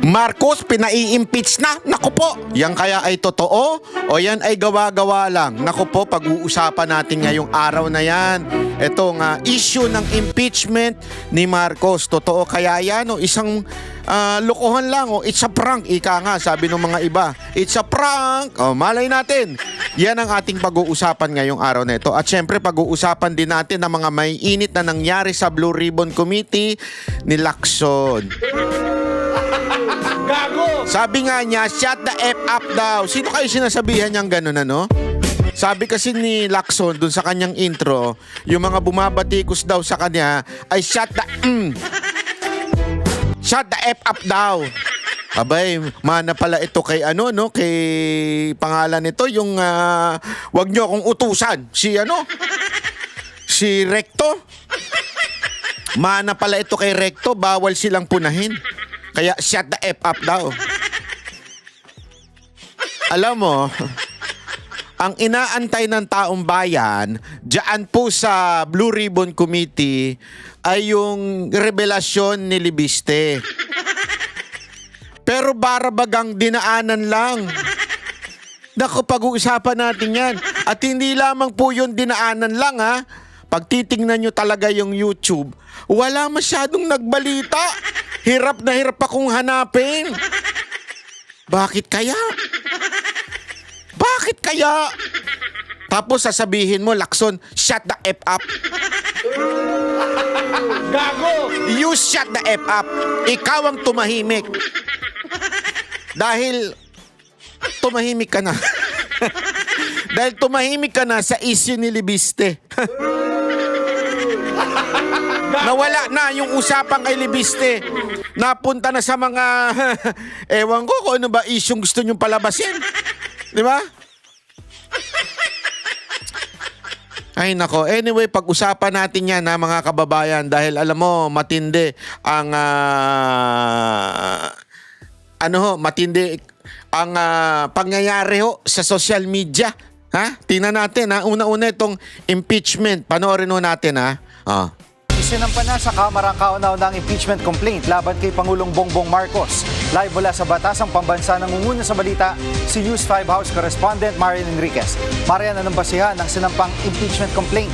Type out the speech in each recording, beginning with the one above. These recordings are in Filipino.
Marcos pinai-impeach na. Naku po, yan kaya ay totoo o yan ay gawa-gawa lang? Naku po, pag-uusapan natin ngayong araw na yan. Itong issue ng impeachment ni Marcos. Totoo kaya yan o isang lokohan lang o it's a prank? Ika nga, sabi ng mga iba. It's a prank. O malay natin. Yan ang ating pag-uusapan ngayong araw na ito. At syempre pag-uusapan din natin ang mga may init na nangyari sa Blue Ribbon Committee ni Lacson. Gago! Sabi nga niya, shut the F up daw. Sino kayo sinasabihan niyang gano'n, ano? Sabi kasi ni Lacson dun sa kanyang intro, yung mga bumabatikos daw sa kanya ay shut the F up daw. Abay, mana pala ito kay ano, no? Kay pangalan nito, yung wag niyo akong utusan. Si ano? Si Recto. Mana pala ito kay Recto, bawal silang punahin. Kaya shut the F up daw. Alam mo, ang inaantay ng taong bayan, diyan po sa Blue Ribbon Committee, ay yung revelasyon ni Libiste. Pero barabagang dinaanan lang. Naku, pag-uusapan natin yan. At hindi lamang po yung dinaanan lang, ha. Pag titingnan nyo talaga yung YouTube, wala masyadong nagbalita. Hirap na hirap akong hanapin. Bakit kaya? Bakit kaya? Tapos sasabihin mo, Lacson, shut the F up. Gago! You shut the F up. Ikaw ang tumahimik. Dahil tumahimik ka na. Dahil tumahimik ka na sa issue ni Libiste. Nawala na yung usapan kay Libiste. Napunta na sa mga ewan ko kung ano ba isyong gusto nyong palabasin. Di ba? Ay nako. Anyway, pag-usapan natin yan ha, mga kababayan, dahil alam mo matindi ang matindi ang pangyayari ho sa social media. Ha? Tingnan natin ha. Una-una itong impeachment. Panoorin ho natin ha. Isinampa na sa Kamara ang kauna-unang impeachment complaint laban kay Pangulong Bongbong Marcos. Live mula sa Batasang Pambansa, nangunguna sa balita si News 5 House correspondent Marian Enriquez. Marian, anong basihan ng sinampang impeachment complaint?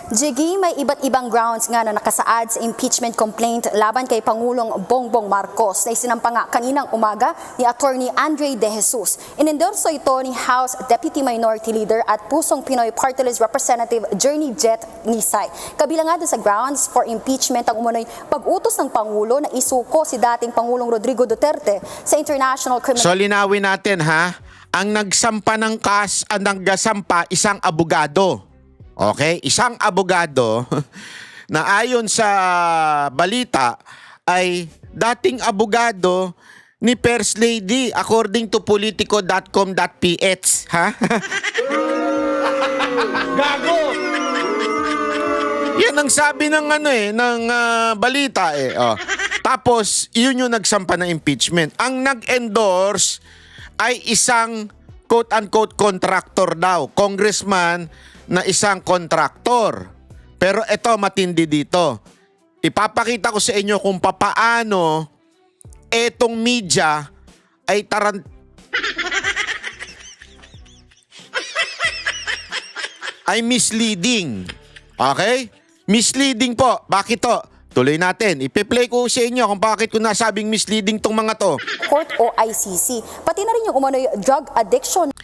Jiggy, may iba't ibang grounds nga na nakasaad sa impeachment complaint laban kay Pangulong Bongbong Marcos na isinampa nga kaninang umaga ni Attorney Andre De Jesus. Inendorso ito ni House Deputy Minority Leader at Pusong Pinoy Party List Representative Journey Jet Nisay. Kabilang nga sa grounds for impeachment ang umunoy pag-utos ng Pangulo na isuko si dating Pangulong Rodrigo Duterte sa International Criminal... So linawin natin ha, ang nagsampa ng nagsampa isang abogado. Okay, isang abogado na ayon sa balita ay dating abogado ni First Lady according to politico.com.ph, ha? Gago! Yan ang sabi ng ng balita eh. Oh. Tapos yun yung nagsampa ng impeachment. Ang nag-endorse ay isang quote-unquote contractor daw, congressman na isang kontraktor. Pero ito matindi dito. Ipapakita ko sa inyo kung papaano etong media ay ay misleading. Okay? Misleading po. Bakit to? Tuloy natin. Ipe-play ko sa inyo kung bakit ko nasabing misleading tong mga to. Court o ICC. Pati na rin yung umano'y drug addiction.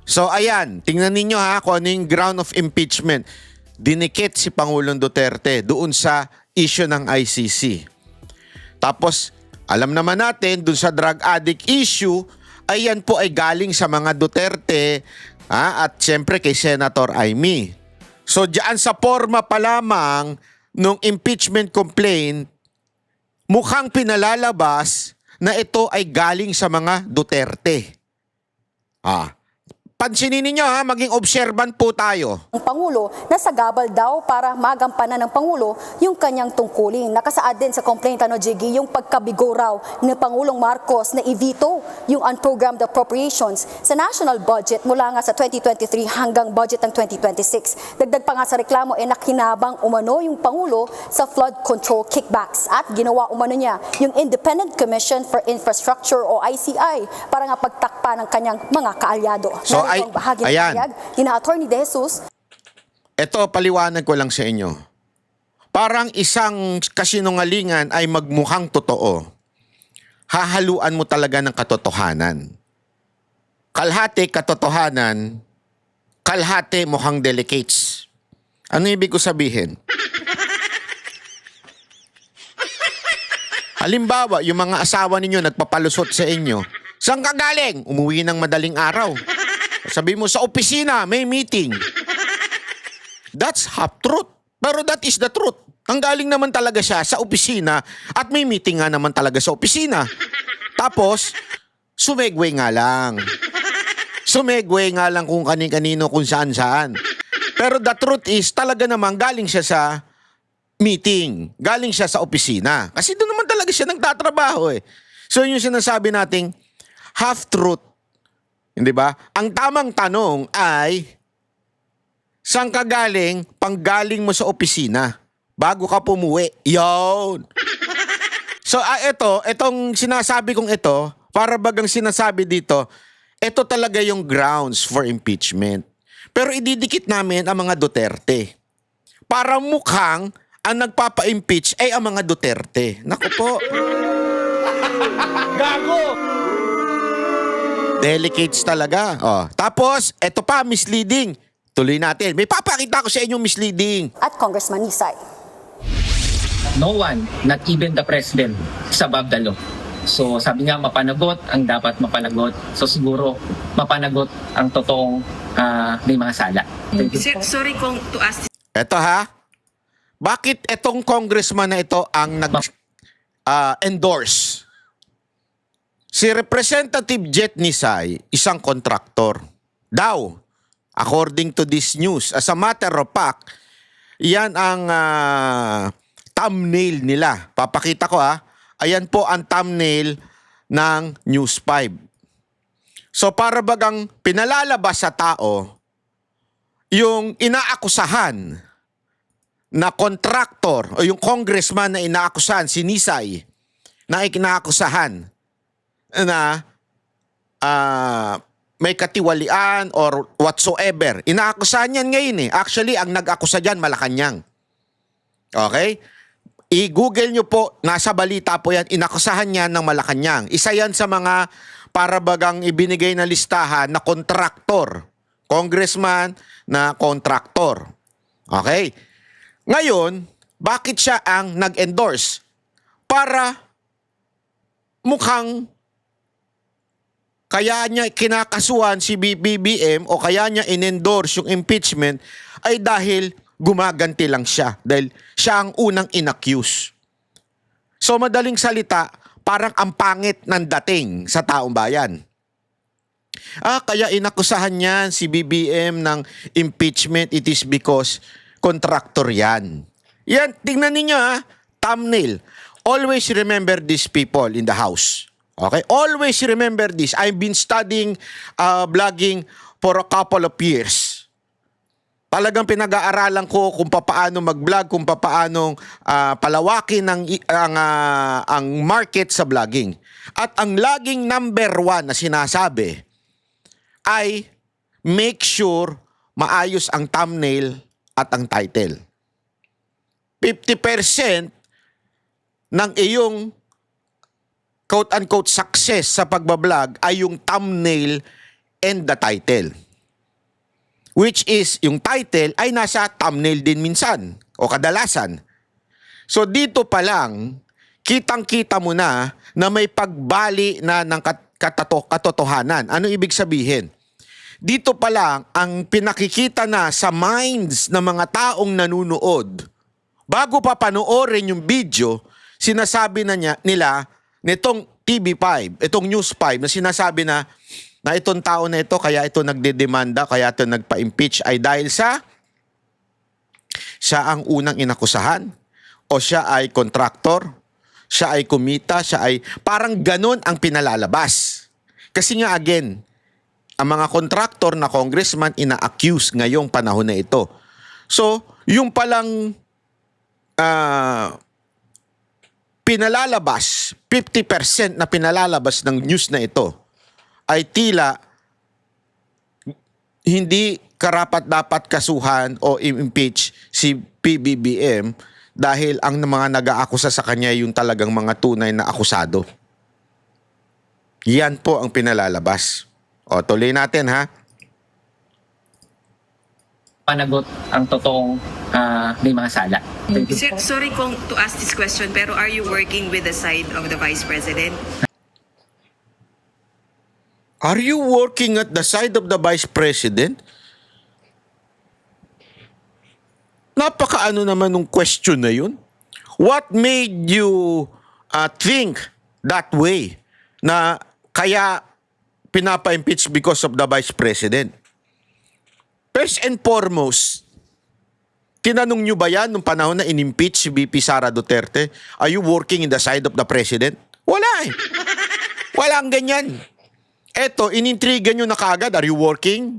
So ayan, tingnan ninyo ha kung ano yung ground of impeachment. Dinikit si Pangulong Duterte doon sa issue ng ICC. Tapos, alam naman natin, doon sa drug addict issue, ay yan po ay galing sa mga Duterte at siyempre kay Senator Amy. So diyan sa forma pa lamang nung impeachment complaint, mukhang pinalalabas na ito ay galing sa mga Duterte. pansinin ninyo ha, maging observant po tayo. Ang Pangulo na sagabal daw para magampanan ng Pangulo yung kanyang tungkulin. Nakasaad din sa complaint Jiggy, yung pagkabigo raw ni Pangulong Marcos na i-veto yung unprogrammed appropriations sa national budget mula nga sa 2023 hanggang budget ng 2026. Dagdag pa nga sa reklamo nakinabang umano yung Pangulo sa flood control kickbacks at ginawa umano niya yung Independent Commission for Infrastructure o ICI para nga pagtakpa ng kanyang mga kaalyado. So, Narito ang bahagi ng ayan. pahayag ni Atty. De Jesus. Ito, paliwanag ko lang sa inyo. Parang isang kasinungalingan ay magmukhang totoo. Hahaluan mo talaga ng katotohanan. Kalhati katotohanan, kalhati mukhang delicates. Ano ibig ko sabihin? Halimbawa, yung mga asawa ninyo nagpapalusot sa inyo. Saan ka galing? Umuwi ng madaling araw. Sabi mo, sa opisina, may meeting. That's half truth. Pero that is the truth. Ang galing naman talaga siya sa opisina at may meeting nga naman talaga sa opisina. Tapos, sumegway nga lang. Sumegway nga lang kung kani-kanino, kung saan-saan. Pero the truth is, talaga naman galing siya sa meeting. Galing siya sa opisina. Kasi doon naman talaga siya nagtatrabaho eh. So, yun yung sinasabi nating half-truth. Hindi ba? Ang tamang tanong ay, saan ka galing panggaling mo sa opisina bago ka pumuwi? Yun! So, itong sinasabi kong ito, para bagang sinasabi dito, ito talaga yung grounds for impeachment. Pero ididikit namin ang mga Duterte. Para mukhang ang nagpapa-impeach ay ang mga Duterte. Naku po. Gago! Delicates talaga. Oh. Tapos, eto pa, misleading. Tuloy natin. May papakita ko sa inyong misleading. At Congressman Nisay. No one, not even the president, is above the law. So sabi nga, mapanagot ang dapat mapanagot. So siguro, mapanagot ang totoong may mga sala. Sir, sorry kung to ask. Eto ha. Bakit etong congressman na ito ang nag-endorse? Si Representative Jet Nisay, isang kontraktor. Daw, according to this news, as a matter of fact, yan ang thumbnail nila. Papakita ko ha. Ayan po ang thumbnail ng News 5. So para bagang pinalalabas sa tao yung inaakusahan na kontraktor o yung congressman na inaakusahan, si Nisay, na ikinaakusahan na may katiwalian or whatsoever. Inaakusahan yan ngayon eh. Actually, ang nag-akusa dyan, Malacanang. Okay? I-google nyo po, nasa balita po yan, inakusahan yan ng Malacanang. Isa yan sa mga parabagang ibinigay na listahan na kontraktor. Congressman na kontraktor. Okay? Ngayon, bakit siya ang nag-endorse? Para mukhang kaya niya kinakasuhan si BBM o kaya niya in-endorse yung impeachment ay dahil gumaganti lang siya. Dahil siya ang unang inaccuse. So madaling salita, parang ang pangit ng dating sa taong bayan. Kaya inakusahan niyan si BBM ng impeachment, it is because kontraktor yan. Yan, tingnan ninyo thumbnail. Always remember these people in the house. Okay? Always remember this. I've been studying vlogging for a couple of years. Talagang pinag-aaralan ko kung paano mag-vlog, kung paano palawakin ang market sa vlogging. At ang laging number 1 na sinasabi ay make sure maayos ang thumbnail at ang title. 50% ng iyong quote-unquote success sa pagbablog ay yung thumbnail and the title. Which is, yung title ay nasa thumbnail din minsan o kadalasan. So dito pa lang, kitang-kita mo na may pagbali na ng katotohanan. Ano ibig sabihin? Dito pa lang, ang pinakikita na sa minds ng mga taong nanunood, bago pa panoorin yung video, sinasabi na nila, nitong TV5, itong News 5, na sinasabi na na itong tao na ito, kaya ito nagdedemanda, kaya ito nagpa-impeach ay dahil sa siya ang unang inakusahan o siya ay kontraktor, siya ay kumita, siya ay parang ganun ang pinalalabas. Kasi nga again, ang mga kontraktor na congressman ina-accuse ngayong panahon na ito. So, yung palang pinalalabas, 50% na pinalalabas ng news na ito ay tila hindi karapat-dapat kasuhan o impeach si PBBM dahil ang mga nag-aakusa sa kanya yung talagang mga tunay na akusado. Yan po ang pinalalabas. O, tuloy natin ha. Panagot ang totoong may mga sala. Thank you. Sir, sorry kung to ask this question, pero are you working with the side of the Vice President? Are you working at the side of the Vice President? Napakaano naman nung question na yun? What made you think that way na kaya pinapa-impeach because of the Vice President? First and foremost, tinanong nyo ba yan nung panahon na in-impeach si VP Sara Duterte? Are you working in the side of the President? Wala eh. Walang ganyan. Eto, inintriga nyo na kaagad, are you working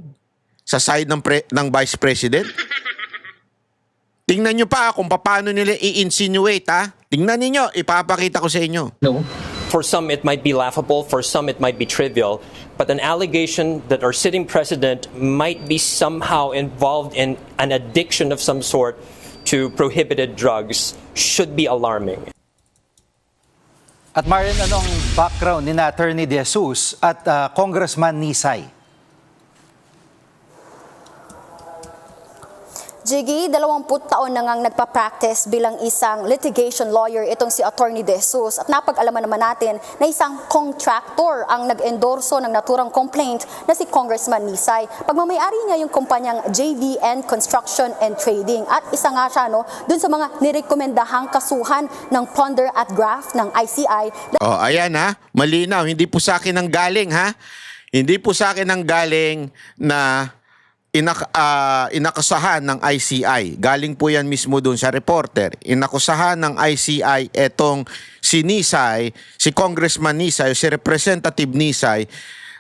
sa side ng Vice President? Tingnan nyo pa kung paano nila i-insinuate ha. Tingnan ninyo, ipapakita ko sa inyo. No. For some, it might be laughable. For some, it might be trivial. But an allegation that our sitting president might be somehow involved in an addiction of some sort to prohibited drugs should be alarming. At Marian, anong background ni Attorney De Jesus at Congressman Nisay? Jiggy, 20 taon na ngang nagpa-practice bilang isang litigation lawyer itong si Attorney De Jesus at napag-alaman naman natin na isang contractor ang nag-endorso ng naturang complaint na si Congressman Nisay. Pagmamayari niya yung kumpanyang JVN Construction and Trading at isa nga siya dun sa mga nirekomendahang kasuhan ng plunder at graft ng ICI. Oh, ayan ha. Malinaw, hindi po sa akin ang galing ha. Hindi po sa akin ang galing na inakusahan ng ICI. Galing po yan mismo doon sa reporter. Inakusahan ng ICI etong si Nisay, si Congressman Nisay, si Representative Nisay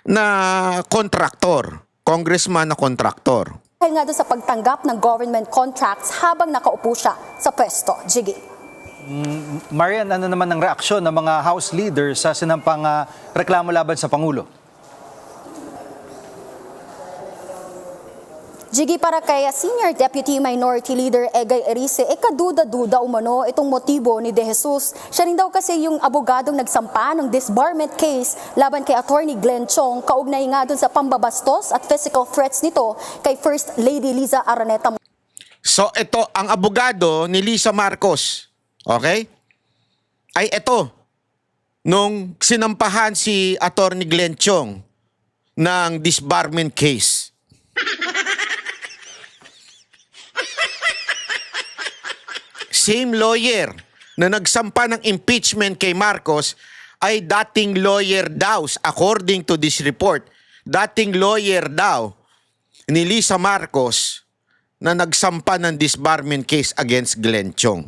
na kontraktor. Congressman na kontraktor. Dahil nga doon sa pagtanggap ng government contracts habang nakaupo siya sa pwesto. Jiggy. Marian, ano naman ang reaksyon ng mga House leaders sa sinampang reklamo laban sa Pangulo? Jiggy, para kay Senior Deputy Minority Leader Egay Erice, kaduda-duda umano itong motibo ni De Jesus. Siya rin daw kasi yung abogadong nagsampa ng disbarment case laban kay Attorney Glenn Chong, kaugnay nga dun sa pambabastos at physical threats nito kay First Lady Liza Araneta. So ito, ang abogado ni Lisa Marcos, okay? Ay ito, nung sinampahan si Attorney Glenn Chong ng disbarment case. Same lawyer na nagsampa ng impeachment kay Marcos ay dating lawyer daw, according to this report. Dating lawyer daw ni Lisa Marcos na nagsampa ng disbarment case against Glenn Chong.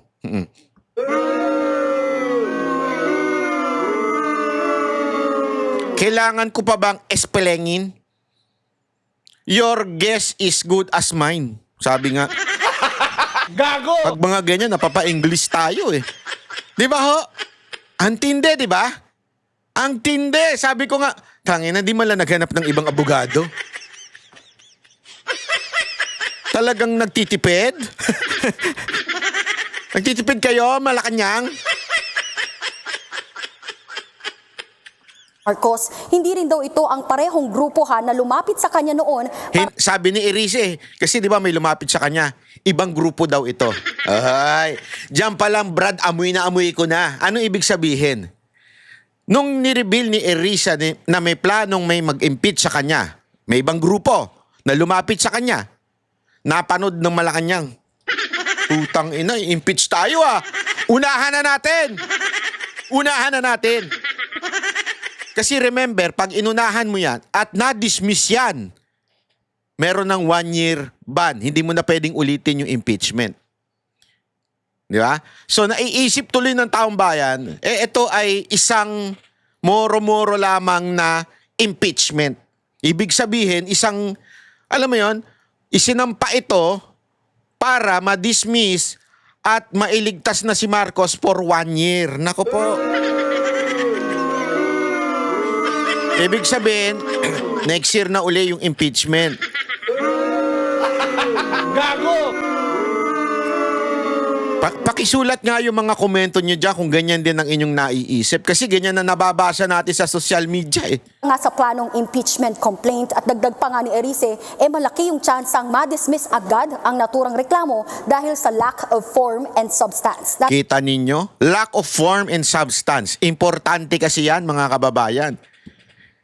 Kailangan ko pa bang espelengin? Your guess is good as mine. Sabi nga. Gago! Pag mga ganyan, napapa-English tayo eh. Di ba ho? Ang tindi, di ba? Ang tindi. Sabi ko nga, tangina, di man lang naghanap ng ibang abogado. Talagang nagtitipid? Nagtitipid kayo, Malacanang? Marcos, hindi rin daw ito ang parehong grupo na lumapit sa kanya noon. Sabi ni Erice, kasi di ba may lumapit sa kanya, ibang grupo daw ito. Ay, diyan pa lang Brad, amoy na amoy ko na. Ano ibig sabihin? Nung nireveal ni Erice na may planong may mag-impeach sa kanya, may ibang grupo na lumapit sa kanya, napanood ng Malacanang. Putang ina, impeach tayo ah. Unahan na natin. Unahan na natin. Kasi remember, pag inunahan mo yan at na-dismiss yan, meron ng 1-year ban. Hindi mo na pwedeng ulitin yung impeachment. Di ba? So naiisip tuloy ng taong bayan, ito ay isang moro-moro lamang na impeachment. Ibig sabihin, isang, alam mo yon, isinampa ito para ma-dismiss at mailigtas na si Marcos for 1 year. Nako po. Ibig sabihin, next year na uli yung impeachment. Pakisulat nga yung mga komento nyo dyan kung ganyan din ang inyong naiisip. Kasi ganyan na nababasa natin sa social media eh. Nga sa planong impeachment complaint at dagdag pa nga ni Erice, malaki yung tsansang ma-dismiss agad ang naturang reklamo dahil sa lack of form and substance. Kita ninyo? Lack of form and substance. Importante kasi yan, mga kababayan.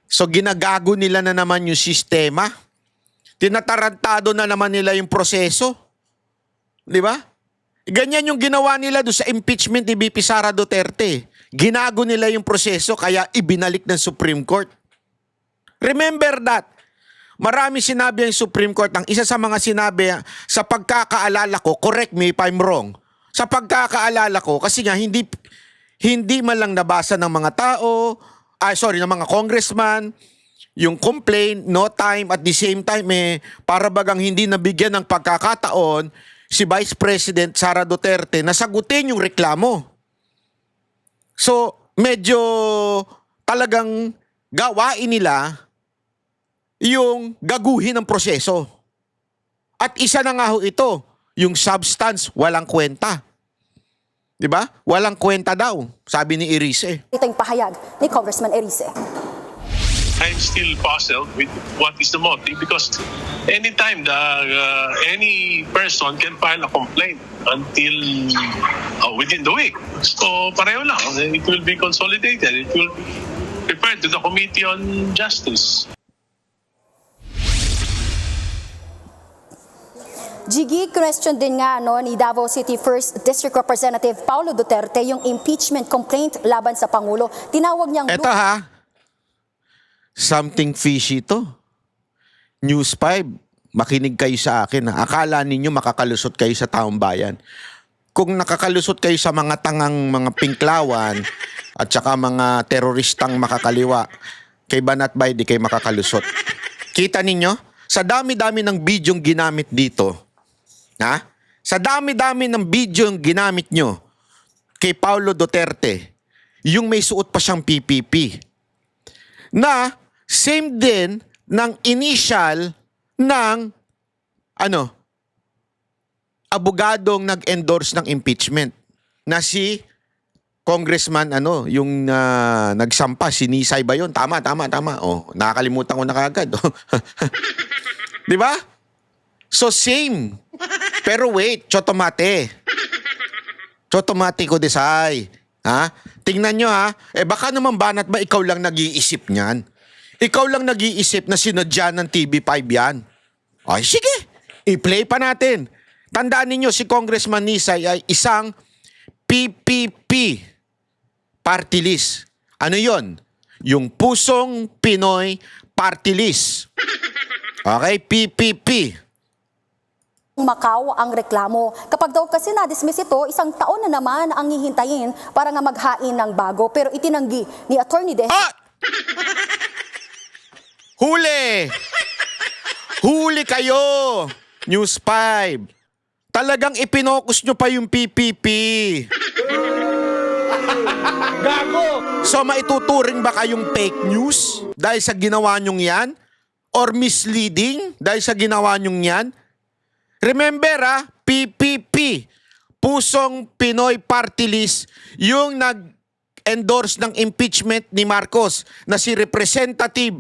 So ginagago nila na naman yung sistema. Tinatarantado na naman nila yung proseso. Di ba? Ganyan yung ginawa nila doon sa impeachment ni VP Sara Duterte. Ginago nila yung proseso kaya ibinalik ng Supreme Court. Remember that. Marami sinabi ang Supreme Court. Ang isa sa mga sinabi, sa pagkakaalala ko, correct me if I'm wrong, sa pagkakaalala ko, kasi nga hindi man lang nabasa ng mga tao, ng mga congressman, yung complaint, no time, at the same time, para bagang hindi nabigyan ng pagkakataon si Vice President Sara Duterte na sagutin yung reklamo. So, medyo talagang gawain nila yung gaguhin ng proseso. At isa na nga ho ito, yung substance, walang kwenta. Diba? Walang kwenta daw, sabi ni Erice. Ito yung pahayag ni Congressman Erice. I'm still puzzled with what is the motive because anytime any person can file a complaint until within the week. So pareho lang. It will be consolidated. It will be referred to the Committee on Justice. Jiggy, question din nga ni Davao City 1st District Representative Paulo Duterte yung impeachment complaint laban sa Pangulo. Tinawag niyang Eto ha, something fishy to. News 5, makinig kayo sa akin. Akala ninyo makakalusot kayo sa taong bayan. Kung nakakalusot kayo sa mga tangang mga pinklawan at saka mga teroristang makakaliwa, kay Banat Bay di kayo makakalusot. Kita ninyo? Sa dami-dami ng bidyong ginamit dito, sa dami-dami ng bidyong ginamit nyo kay Paulo Duterte, yung may suot pa siyang PPP, na same din ng initial ng abogadong nag-endorse ng impeachment na si Congressman yung nagsampa, si Nisay ba yun? Tama. Oh, nakakalimutan ko na kagad. Di ba? So same. Pero wait, chotomate ko desay. Tingnan nyo baka naman Banat ba ikaw lang nag-iisip niyan? Ikaw lang nag-iisip na sinadya ng TV5 yan. Ay sige, i-play pa natin. Tandaan ninyo si Congressman Nisay ay isang PPP party list. Ano yon? Yung Pusong Pinoy Party List. Okay, PPP. Macau ang reklamo. Kapag daw kasi na-dismiss ito, isang taon na naman ang hihintayin para nga maghain ng bago. Pero itinanggi ni Attorney Huli! Huli kayo! News 5. Talagang ipinokus nyo pa yung PPP. Gago! So maituturing ba kayong fake news dahil sa ginawa nyong yan? Or misleading dahil sa ginawa nyong yan? Remember PPP, Pusong Pinoy Party List, yung nag-endorse ng impeachment ni Marcos na si Representative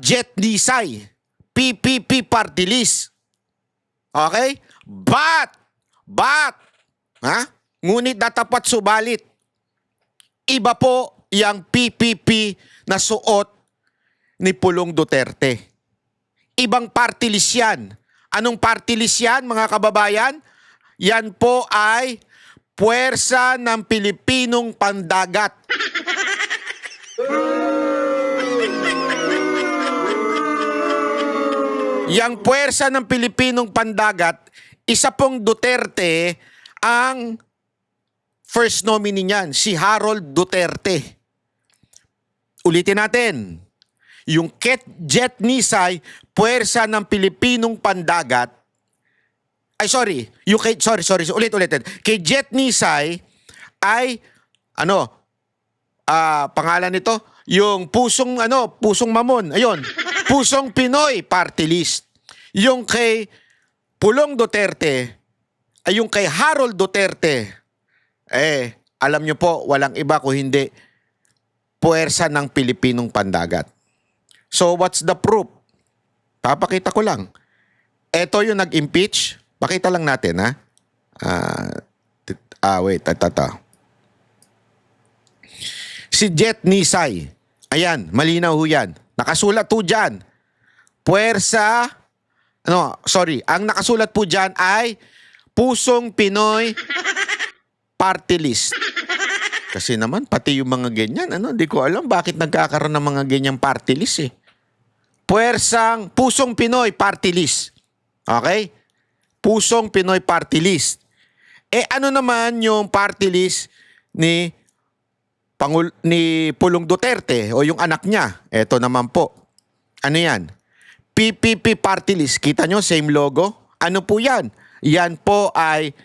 Jet Nisay. PPP Party List. Okay? But, ngunit datapat subalit, iba po yung PPP na suot ni Pulong Duterte. Ibang party list yan. Anong party list yan, mga kababayan? Yan po ay Puwersa ng Pilipinong Pandagat. Yang puwersa ng Pilipinong pandagat, isa pong Duterte ang first nominee niyan, si Harold Duterte. Ulitin natin. Yung Jet Nisay, puwersa ng Pilipinong pandagat. Ay, sorry. Ulit. Kay Jet Nisay ay, pangalan nito, yung pusong mamon. Ayun. Pusong Pinoy Party List. Yung kay Pulong Duterte ay yung kay Harold Duterte. Alam nyo po, walang iba kung hindi puwersa ng Pilipinong pandagat. So, what's the proof? Papakita ko lang. Ito yung nag-impeach. Pakita lang natin, ha? Wait. Si Jet Nisay. Ayan, malinaw ho yan. Nakasulat po dyan. Puwersa, ang nakasulat po dyan ay Pusong Pinoy Party List. Kasi naman, pati yung mga ganyan, di ko alam bakit nagkakaroon ng mga ganyang party list eh. Pusong Pinoy Party List. Okay? Pusong Pinoy Party List. Ano naman yung party list ni Pulong Duterte o yung anak niya? Ito naman po. Ano yan? PPP Party List. Kita nyo, same logo? Ano po yan? Yan po ay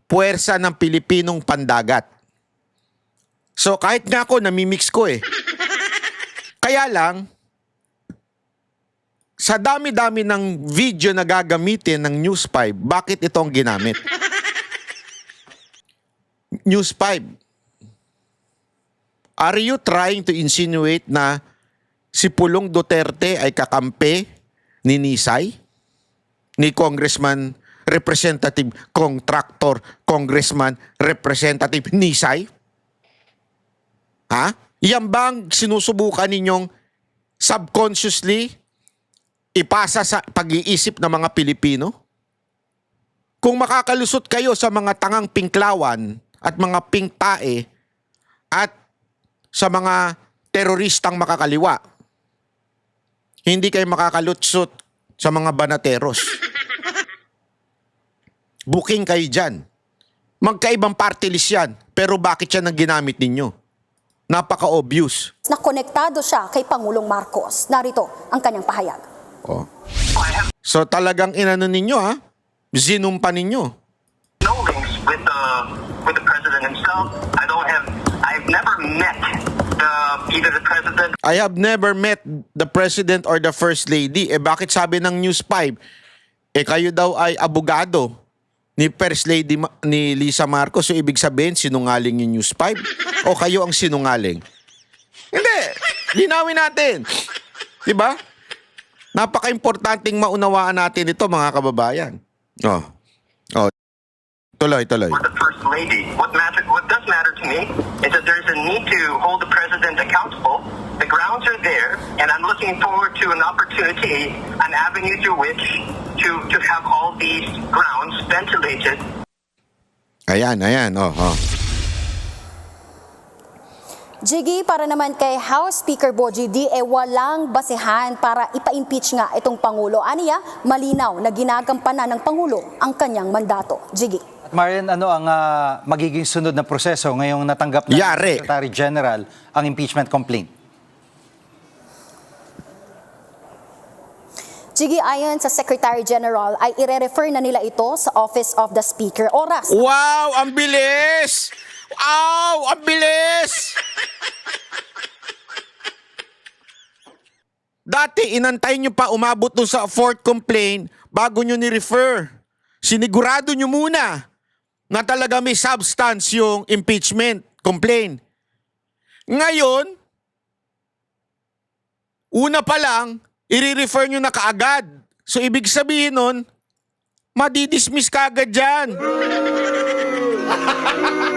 puwersa ng Pilipinong pandagat. So kahit nga ako, namimix ko eh. Kaya lang, sa dami-dami ng video na gagamitin ng News 5, bakit ito ang ginamit? News 5. Are you trying to insinuate na si Pulong Duterte ay kakampi ni Nisay? Ni Congressman, Representative, Contractor, Congressman, Representative Nisay? Ha? Yan bang sinusubukan ninyong subconsciously ipasa sa pag-iisip ng mga Pilipino? Kung makakalusot kayo sa mga tangang pinklawan at mga pingtae at sa mga teroristang makakaliwa, hindi kayo makakalutsot sa mga banateros. Booking kayo dyan. Magkaibang party list yan, pero bakit yan ang ginamit ninyo? Napaka-obvious. Na konektado siya kay Pangulong Marcos. Narito ang kanyang pahayag. So talagang inano ninyo Zinumpa ninyo. No links with the president himself. I've never met either the president. I have never met the president or the first lady. Bakit sabi ng News 5? Kayo daw ay abogado ni First Lady ni Lisa Marcos. So ibig sabihin, sinungaling yung News 5? O kayo ang sinungaling? Hindi. Linawin natin. Diba? Napaka-importanting maunawaan natin ito, mga kababayan. Tuloy. Or the first lady. What does matter to me is that there's a need to hold the president accountable. The grounds are there, and I'm looking forward to an opportunity, an avenue through which to have all these grounds ventilated. Ayan. Jiggy, para naman kay House Speaker Bogie D, walang basehan para ipa-impeach nga itong Pangulo. Aniya, malinaw na ginagampanan ng Pangulo ang kanyang mandato. Jiggy. At Marian, ano ang magiging sunod na proseso ngayong natanggap na Yari. Secretary General ang impeachment complaint? Jiggy, ayon sa Secretary General, ay ire-refer na nila ito sa Office of the Speaker. Oras. Wow! Ang bilis! Ang bilis! Dati, inantay nyo pa umabot dun sa fourth complaint bago nyo ni-refer. Sinigurado nyo muna na talaga may substance yung impeachment complaint. Ngayon, una pa lang, i-refer nyo na kaagad. So, ibig sabihin nun, madidismiss ka agad dyan.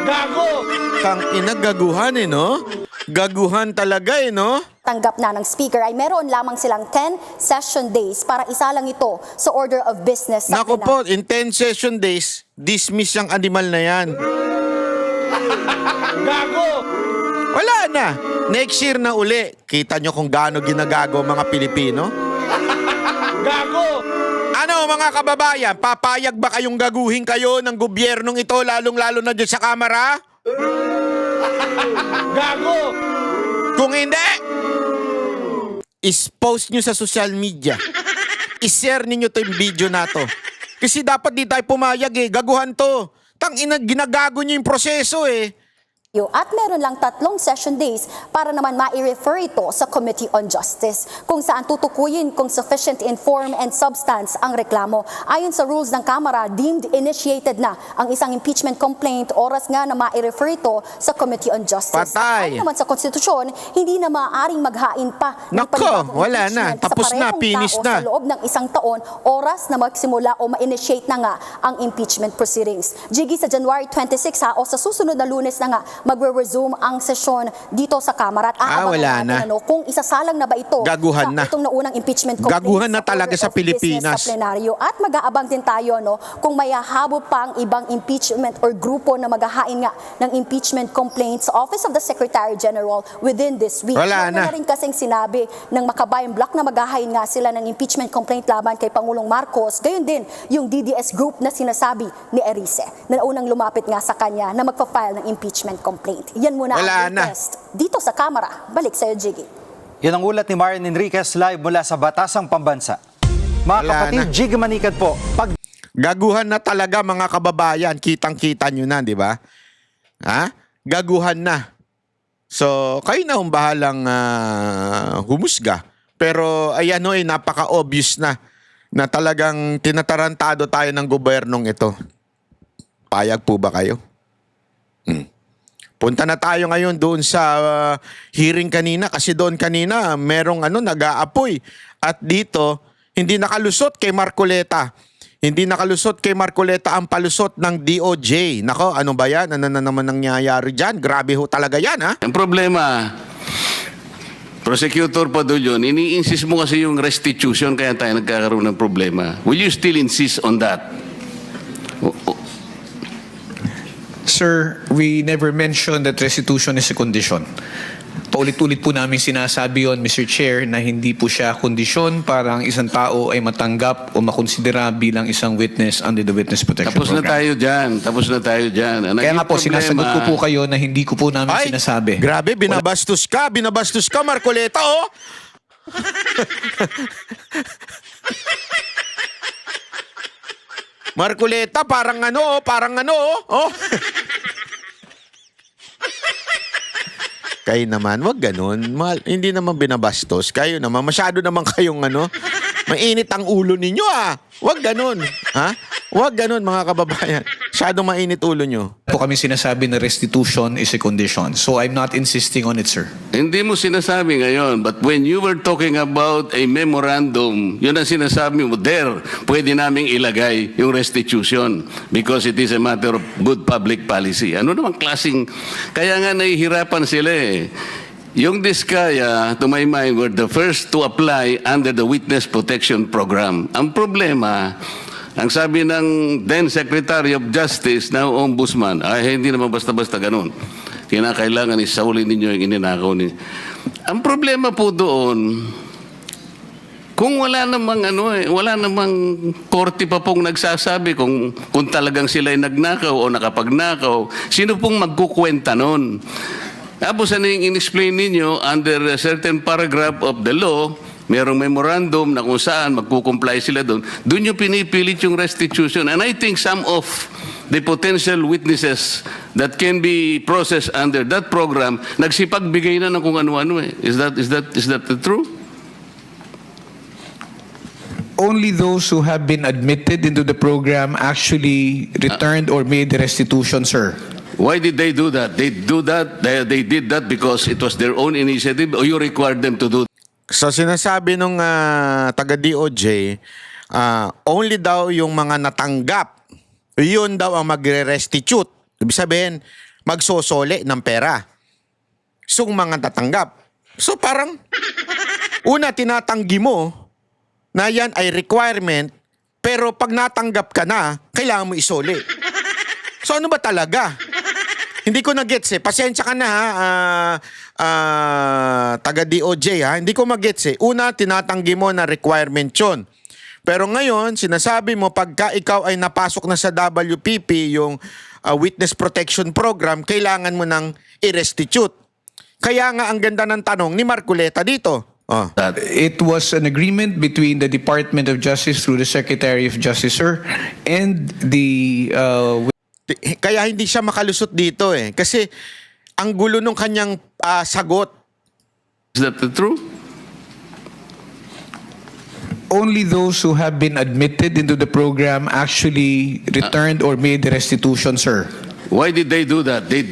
Gago! Kang inagaguhan no? Gaguhan talaga no? Tanggap na ng Speaker ay meron lamang silang 10 session days para isalang ito sa order of business. Naku po, in 10 session days, dismiss yung animal na yan. Gago! Wala na. Next year na uli. Kita nyo kung gaano ginagago mga Pilipino? Ano mga kababayan, papayag ba kayong gaguhin kayo ng gobyernong ito, lalong-lalo na dyan sa Kamara? Kung hindi, is-post nyo sa social media. I-share ninyo to yung video na to. Kasi dapat di tayo pumayag gaguhan to. Ginagago nyo yung proseso At meron lang 3 session days para naman ma-refer ito sa Committee on Justice kung saan tutukuyin kung sufficient in form and substance ang reklamo. Ayon sa rules ng Kamara, deemed initiated na ang isang impeachment complaint oras nga na ma-refer ito sa Committee on Justice. Patay. Ayon naman sa konstitusyon, hindi na maaaring maghain pa ng Nako, panibagong wala na. impeachment Tapos sa na, parehong finish tao na. sa loob ng isang taon, oras na magsimula o ma-initiate na nga ang impeachment proceedings. Jiggy, sa January 26 o sa susunod na Lunes na nga, magre-resume ang sesyon dito sa Kamara at aabangan wala natin na. kung isasalang na ba ito Gaguhan na. itong naunang impeachment complaint Gaguhan na sa talaga order sa of business Pilipinas. sa plenaryo. At mag-aabang din tayo kung may hahabol pa ang ibang impeachment or grupo na maghahain nga ng impeachment complaint sa Office of the Secretary General within this week. Wala na. Rin kasing sinabi ng Makabayan Block na maghahain nga sila ng impeachment complaint laban kay Pangulong Marcos. Gayon din yung DDS group na sinasabi ni Erice na unang lumapit nga sa kanya na magpa-file ng impeachment complaint. Yan muna Wala ang na. latest dito sa Kamara. Balik sa'yo, Jiggy. Yan ang ulat ni Marian Enriquez live mula sa Batasang Pambansa. Mga Wala kapatid, na. Jig Manikad po. Gaguhan na talaga mga kababayan. Kitang-kita nyo na, di ba? Gaguhan na. So, kayo na bahalang humusga. Pero ayan napaka-obvious na talagang tinatarantado tayo ng gobernong ito. Payag po ba kayo? Punta na tayo ngayon doon sa hearing kanina kasi doon kanina merong nag-aapoy. At dito, hindi nakalusot kay Marcoleta. Hindi nakalusot kay Marcoleta ang palusot ng DOJ. Nako, ano ba yan? Ano na naman nangyayari dyan? Grabe ho talaga yan, ha? Ang problema, prosecutor pa doon yun, ini-insist mo kasi yung restitution kaya tayo nagkakaroon ng problema. Will you still insist on that? Sir, we never mentioned that restitution is a condition. Paulit-ulit po namin sinasabi yon, Mr. Chair, na hindi po siya kondisyon para ang isang tao ay matanggap o makonsidera bilang isang witness under the Witness Protection Tapos na Program. tayo dyan. Tapos na tayo dyan. Ang Kaya nga naging po, sinasagot ko po kayo na hindi ko po namin Ay, sinasabi. grabe, binabastos ka, Marcoleta, oh! Marcoleta, parang oh. Kayo naman, wag ganun. Hindi naman binabastos. Kayo naman, masyado naman kayong mainit ang ulo ninyo Wag ganun. Wag ganun mga kababayan. Masyado mainit ulo nyo. Po kami sinasabi na restitution is a condition. So I'm not insisting on it, sir. Hindi mo sinasabi ngayon, but when you were talking about a memorandum, yun ang sinasabi mo, there, pwede naming ilagay yung restitution because it is a matter of good public policy. Ano namang klaseng, kaya nga nahihirapan sila Yung Diskaya, to my mind, were the first to apply under the Witness Protection Program. Ang problema, ang sabi ng then Secretary of Justice, now Ombudsman, ay hindi naman basta-basta ganun. Kinakailangan isaulin ninyo yung ininakaw niyo. Ang problema po doon, kung wala namang korte pa pong nagsasabi kung talagang sila ay nagnakaw o nakapagnakaw, sino pong magkukwenta nun? Tapos ano yung in-explain ninyo under a certain paragraph of the law, merong memorandum na kung saan magkukomply sila doon, doon yung pinipilit yung restitution. And I think some of the potential witnesses that can be processed under that program, nagsipagbigay na ng kung ano-ano Is that true? Only those who have been admitted into the program actually returned or made the restitution, sir. Why did they do that? They did that because it was their own initiative or you required them to do that? So sinasabi nung taga-DOJ, only daw yung mga natanggap, yun daw ang magre-restitute. Ibig sabihin, magsosole ng pera. So mga natanggap. So parang, una tinatanggi mo na yan ay requirement, pero pag natanggap ka na, kailangan mo isole. So ano ba talaga? Hindi ko na-gets Pasensya ka na taga-DOJ Hindi ko ma-gets Una, tinatanggi mo na requirement yun. Pero ngayon, sinasabi mo, pagka ikaw ay napasok na sa WPP, yung Witness Protection Program, kailangan mo nang i-restitute. Kaya nga ang ganda ng tanong ni Marcoleta dito. Oh. It was an agreement between the Department of Justice through the Secretary of Justice, sir, and the Kaya hindi siya makalusot dito eh. Kasi ang gulo nung kanyang sagot. Is that the truth? only those who have been admitted into the program actually returned or made restitution, sir. Why did they do that? They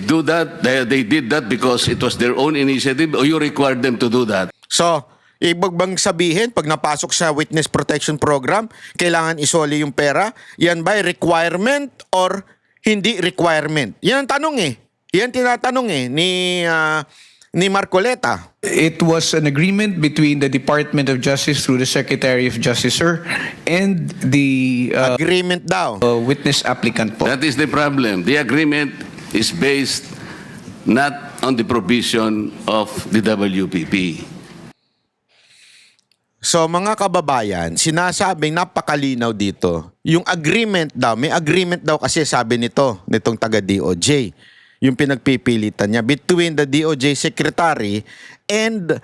did that because it was their own initiative, or you required them to do that? So, ibig bang sabihin, pag napasok sa Witness Protection Program, kailangan isoli yung pera? Yan ba requirement or hindi requirement? Yan ang tanong eh. Yan tinatanong eh ni Marcoleta. It was an agreement between the Department of Justice through the Secretary of Justice, sir, and the Agreement daw. witness applicant po. That is the problem. The agreement is based not on the provision of the WPP. So mga kababayan, sinasabing napakalinaw dito. Yung agreement daw, may agreement daw kasi sabi nitong taga DOJ. Yung pinagpipilitan niya between the DOJ secretary and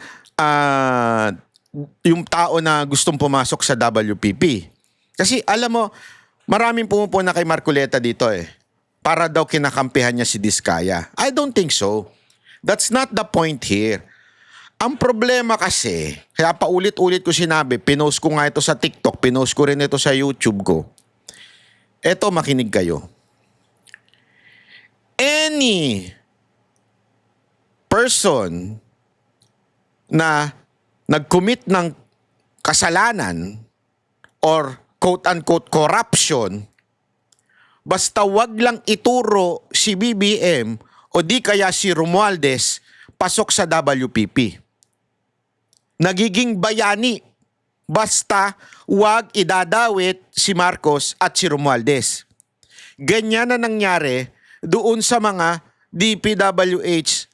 yung tao na gustong pumasok sa WPP. Kasi alam mo, maraming pumupuna kay Marcoleta dito eh. Para daw kinakampihan niya si Diskaya. I don't think so. That's not the point here. Ang problema kasi, kaya paulit-ulit ko sinabi, pinost ko nga ito sa TikTok, pinost ko rin ito sa YouTube ko. Eto, makinig kayo. Any person na nag-commit ng kasalanan or quote-unquote corruption, basta wag lang ituro si BBM o di kaya si Romualdez pasok sa WPP. Nagiging bayani basta wag idadawit si Marcos at si Romualdez. Ganyan na nangyari doon sa mga DPWH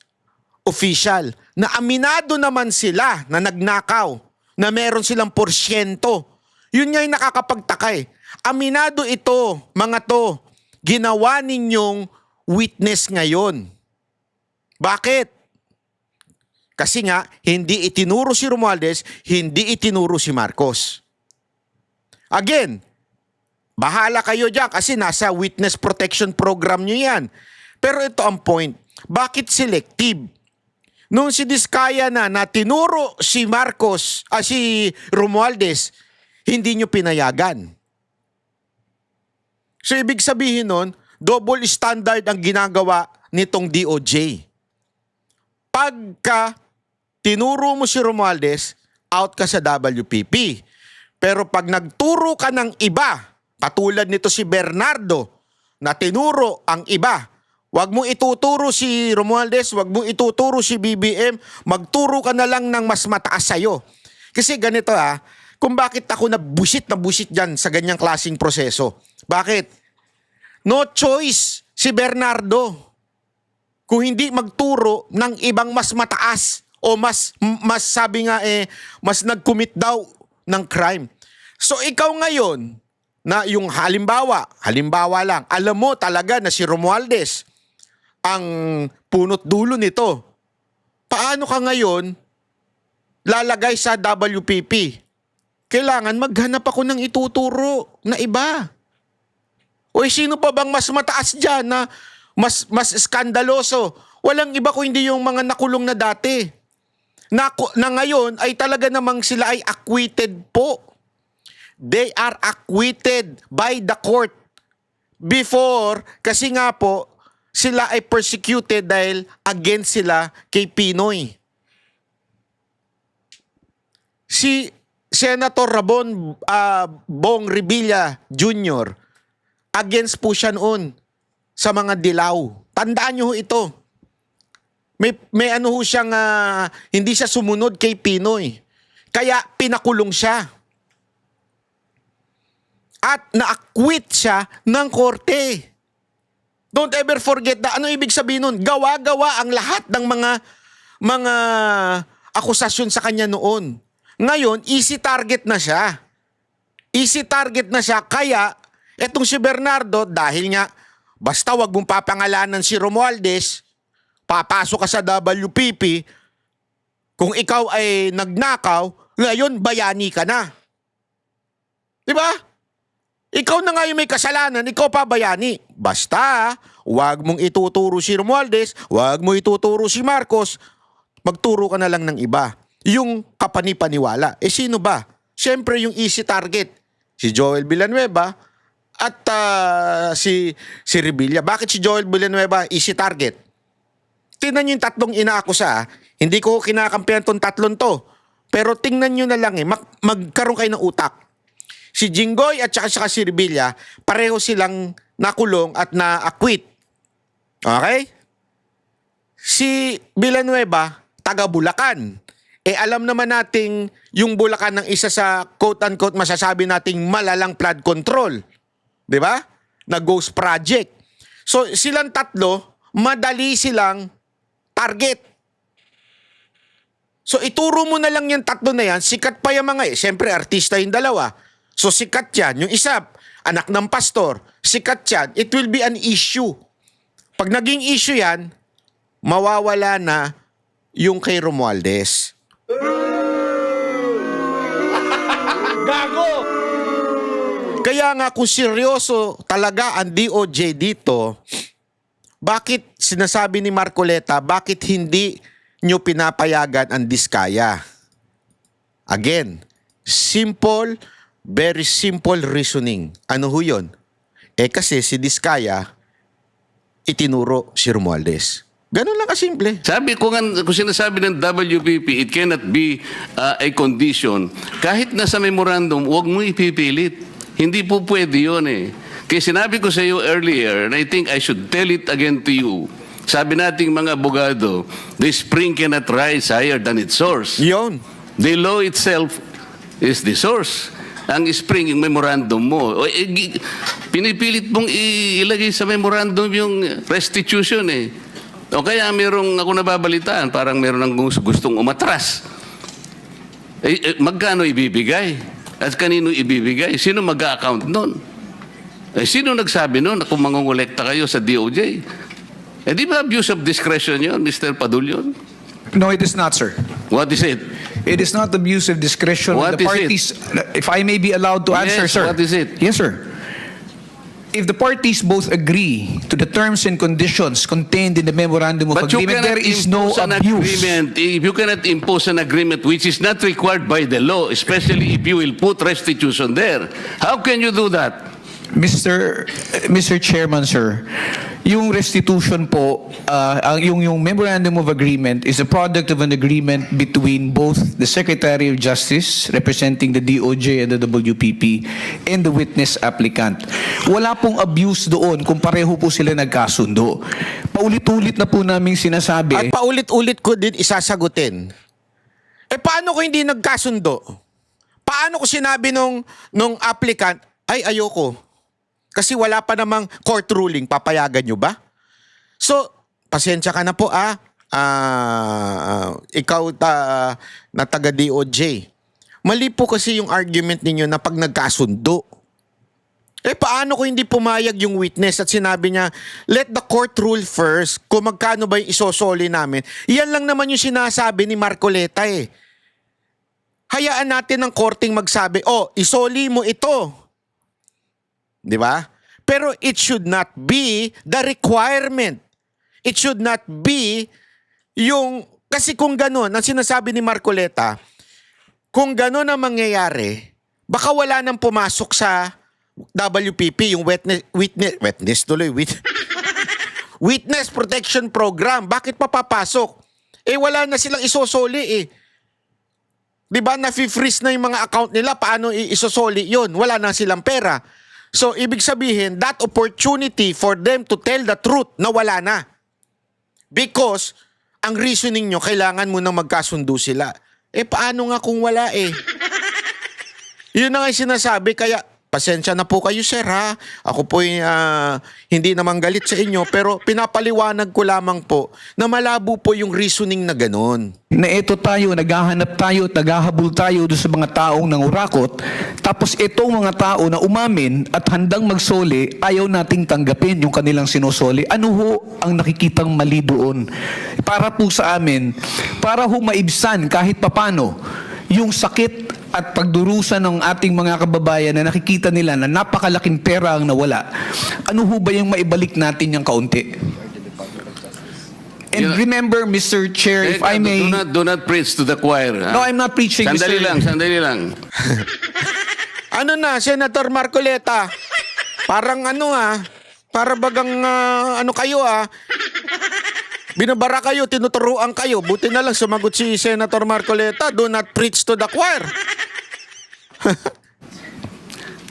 official na aminado naman sila na nagnakaw, na meron silang porsyento. Yun nga yung nakakapagtaka eh. Aminado ito, mga to, ginawa ninyong witness ngayon. Bakit? Kasi nga, hindi itinuro si Romualdez, hindi itinuro si Marcos. Again, bahala kayo dyan kasi nasa witness protection program nyo yan. Pero ito ang point. Bakit selective? Nung si Diskaya na tinuro si Marcos, si Romualdez, hindi nyo pinayagan. So ibig sabihin nun, double standard ang ginagawa nitong DOJ. Pagka tinuro mo si Romualdez, out ka sa WPP. Pero pag nagturo ka ng iba, katulad nito si Bernardo, na tinuro ang iba, wag mo ituturo si Romualdez, wag mo ituturo si BBM, magturo ka na lang ng mas mataas sa'yo. Kasi ganito kung bakit ako na busit dyan sa ganyang klaseng proseso. Bakit? No choice si Bernardo kung hindi magturo ng ibang mas mataas o mas sabi nga mas nag-commit daw ng crime. So ikaw ngayon, na yung halimbawa lang, alam mo talaga na si Romualdez ang punot dulo nito. Paano ka ngayon lalagay sa WPP? Kailangan maghanap ako ng ituturo na iba. O sino pa bang mas mataas dyan na mas skandaloso? Walang iba kung hindi yung mga nakulong na dati. Na ngayon ay talaga namang sila ay acquitted po. They are acquitted by the court. Before, kasi nga po, sila ay persecuted dahil against sila kay Pinoy. Si Senator Ramon Bong Revilla Jr., against po siya noon sa mga dilaw. Tandaan nyo ito. May ano ho siyang, hindi siya sumunod kay Pinoy. Kaya pinakulong siya. At na-acquit siya ng korte. Don't ever forget that. Ano ibig sabihin nun? Gawa-gawa ang lahat ng mga akusasyon sa kanya noon. Ngayon, easy target na siya. Easy target na siya, kaya etong si Bernardo, dahil nga, basta wag mong papangalanan si Romualdez, papasok ka sa WPP, kung ikaw ay nagnakaw, ngayon bayani ka na. Diba? Ikaw na nga yung may kasalanan, ikaw pa bayani. Basta, wag mong ituturo si Romualdez, wag mo ituturo si Marcos, magturo ka na lang ng iba. Yung kapanipaniwala. Sino ba? Siyempre yung easy target. Si Joel Villanueva at si Revilla. Bakit si Joel Villanueva easy target? Tingnan nyo yung tatlong inaakusa. Hindi ko kinakampihan tong tatlong to. Pero tingnan nyo na lang magkaroon kayo ng utak. Si Jinggoy at saka si Revilla, pareho silang nakulong at na-acquit. Okay? Si Villanueva, taga Bulacan. Alam naman nating yung Bulacan ng isa sa quote-unquote masasabi nating malalang flood control. Di ba? Na ghost project. So silang tatlo, madali silang target. So ituro mo na lang yung tatlo na yan, sikat pa yung mga siyempre artista yung dalawa. So sikat yan. Yung isa, anak ng pastor, sikat yan. It will be an issue. Pag naging issue yan, mawawala na yung kay Romualdez. Gago! Kaya nga kung seryoso talaga ang DOJ dito, bakit sinasabi ni Marcoleta, bakit hindi nyo pinapayagan ang Diskaya? Again, simple, very simple reasoning. Ano ho yun? Kasi si Diskaya, itinuro si Romualdez. Ganun lang kasimple. Sabi ko nga, kung sinasabi ng WPP, it cannot be a condition. Kahit nasa memorandum, huwag mo ipipilit. Hindi po pwede yun eh. Kaya sinabi ko sa iyo earlier, and I think I should tell it again to you, sabi nating mga abogado, the spring cannot rise higher than its source. Yun. The law itself is the source. Ang spring, yung memorandum mo. Pinipilit mong ilagay sa memorandum yung restitution eh. O kaya merong ako nababalitaan, parang meron ng gustong umatras. Magkano ibibigay? At kanino ibibigay? Sino mag-a-account nun? Sino nagsabi nun na kung mangungulekta kayo sa DOJ? Di ba abuse of discretion yun, Mr. Padulyon? No, it is not, sir. What is it? It is not abuse of discretion. What The is parties, if I may be allowed to answer, Yes, sir. what is it? Yes, sir. If the parties both agree to the terms and conditions contained in the memorandum of But you agreement, cannot there is no impose an abuse. agreement. If you cannot impose an agreement which is not required by the law, especially if you will put restitution there. How can you do that? Mr. Chairman, sir, yung restitution po, yung memorandum of agreement is a product of an agreement between both the Secretary of Justice, representing the DOJ and the WPP, and the witness applicant. Wala pong abuse doon kung pareho po sila nagkasundo. Paulit-ulit na po namin sinasabi. At paulit-ulit ko din isasagutin. Paano ko hindi nagkasundo? Paano ko sinabi nung applicant, ay ayoko? Kasi wala pa namang court ruling, papayagan nyo ba? So, pasensya ka na po ikaw na taga DOJ. Mali po kasi yung argument ninyo na pag nagkasundo. Paano ko hindi pumayag yung witness at sinabi niya, let the court rule first kung magkano ba yung isosoli namin. Yan lang naman yung sinasabi ni Marcoleta eh. Hayaan natin ng korting magsabi, isoli mo ito. Di ba? Pero it should not be the requirement. It should not be yung... Kasi kung ganun, ang sinasabi ni Marcoleta, kung ganun ang mangyayari, baka wala nang pumasok sa WPP, yung Witness Protection Program. Bakit pa papasok? Wala na silang isosoli eh. Di ba? Nafi-freeze na yung mga account nila. Paano isosoli yun? Wala na silang pera. So, ibig sabihin, that opportunity for them to tell the truth na wala na. Because, ang reasoning nyo, kailangan mo nang magkasundo sila. Paano nga kung wala eh? Yun na nga yung sinasabi, kaya pasensya na po kayo sir ha. Ako po hindi naman galit sa inyo pero pinapaliwanag ko lamang po na malabo po yung reasoning na ganun. Na ito tayo, naghahanap tayo, naghahabol tayo doon sa mga taong nangurakot, tapos itong mga tao na umamin at handang magsoli, ayaw nating tanggapin yung kanilang sinusoli. Ano ho ang nakikitang mali doon? Para po sa amin, para ho maibsan kahit papano yung sakit at pagdurusa ng ating mga kababayan na nakikita nila na napakalaking pera ang nawala. Ano ho ba yung maibalik natin yung kaunti? And remember, Mr. Chair, if I may... Do not preach to the choir. Ha? No, I'm not preaching, Sandali Mr. sandali lang. Ano na, Senator Marcoleta? Parang para bagang ano kayo binabara kayo, tinuturuan kayo. Buti na lang sumagot si Senator Marcoleta, do not preach to the choir.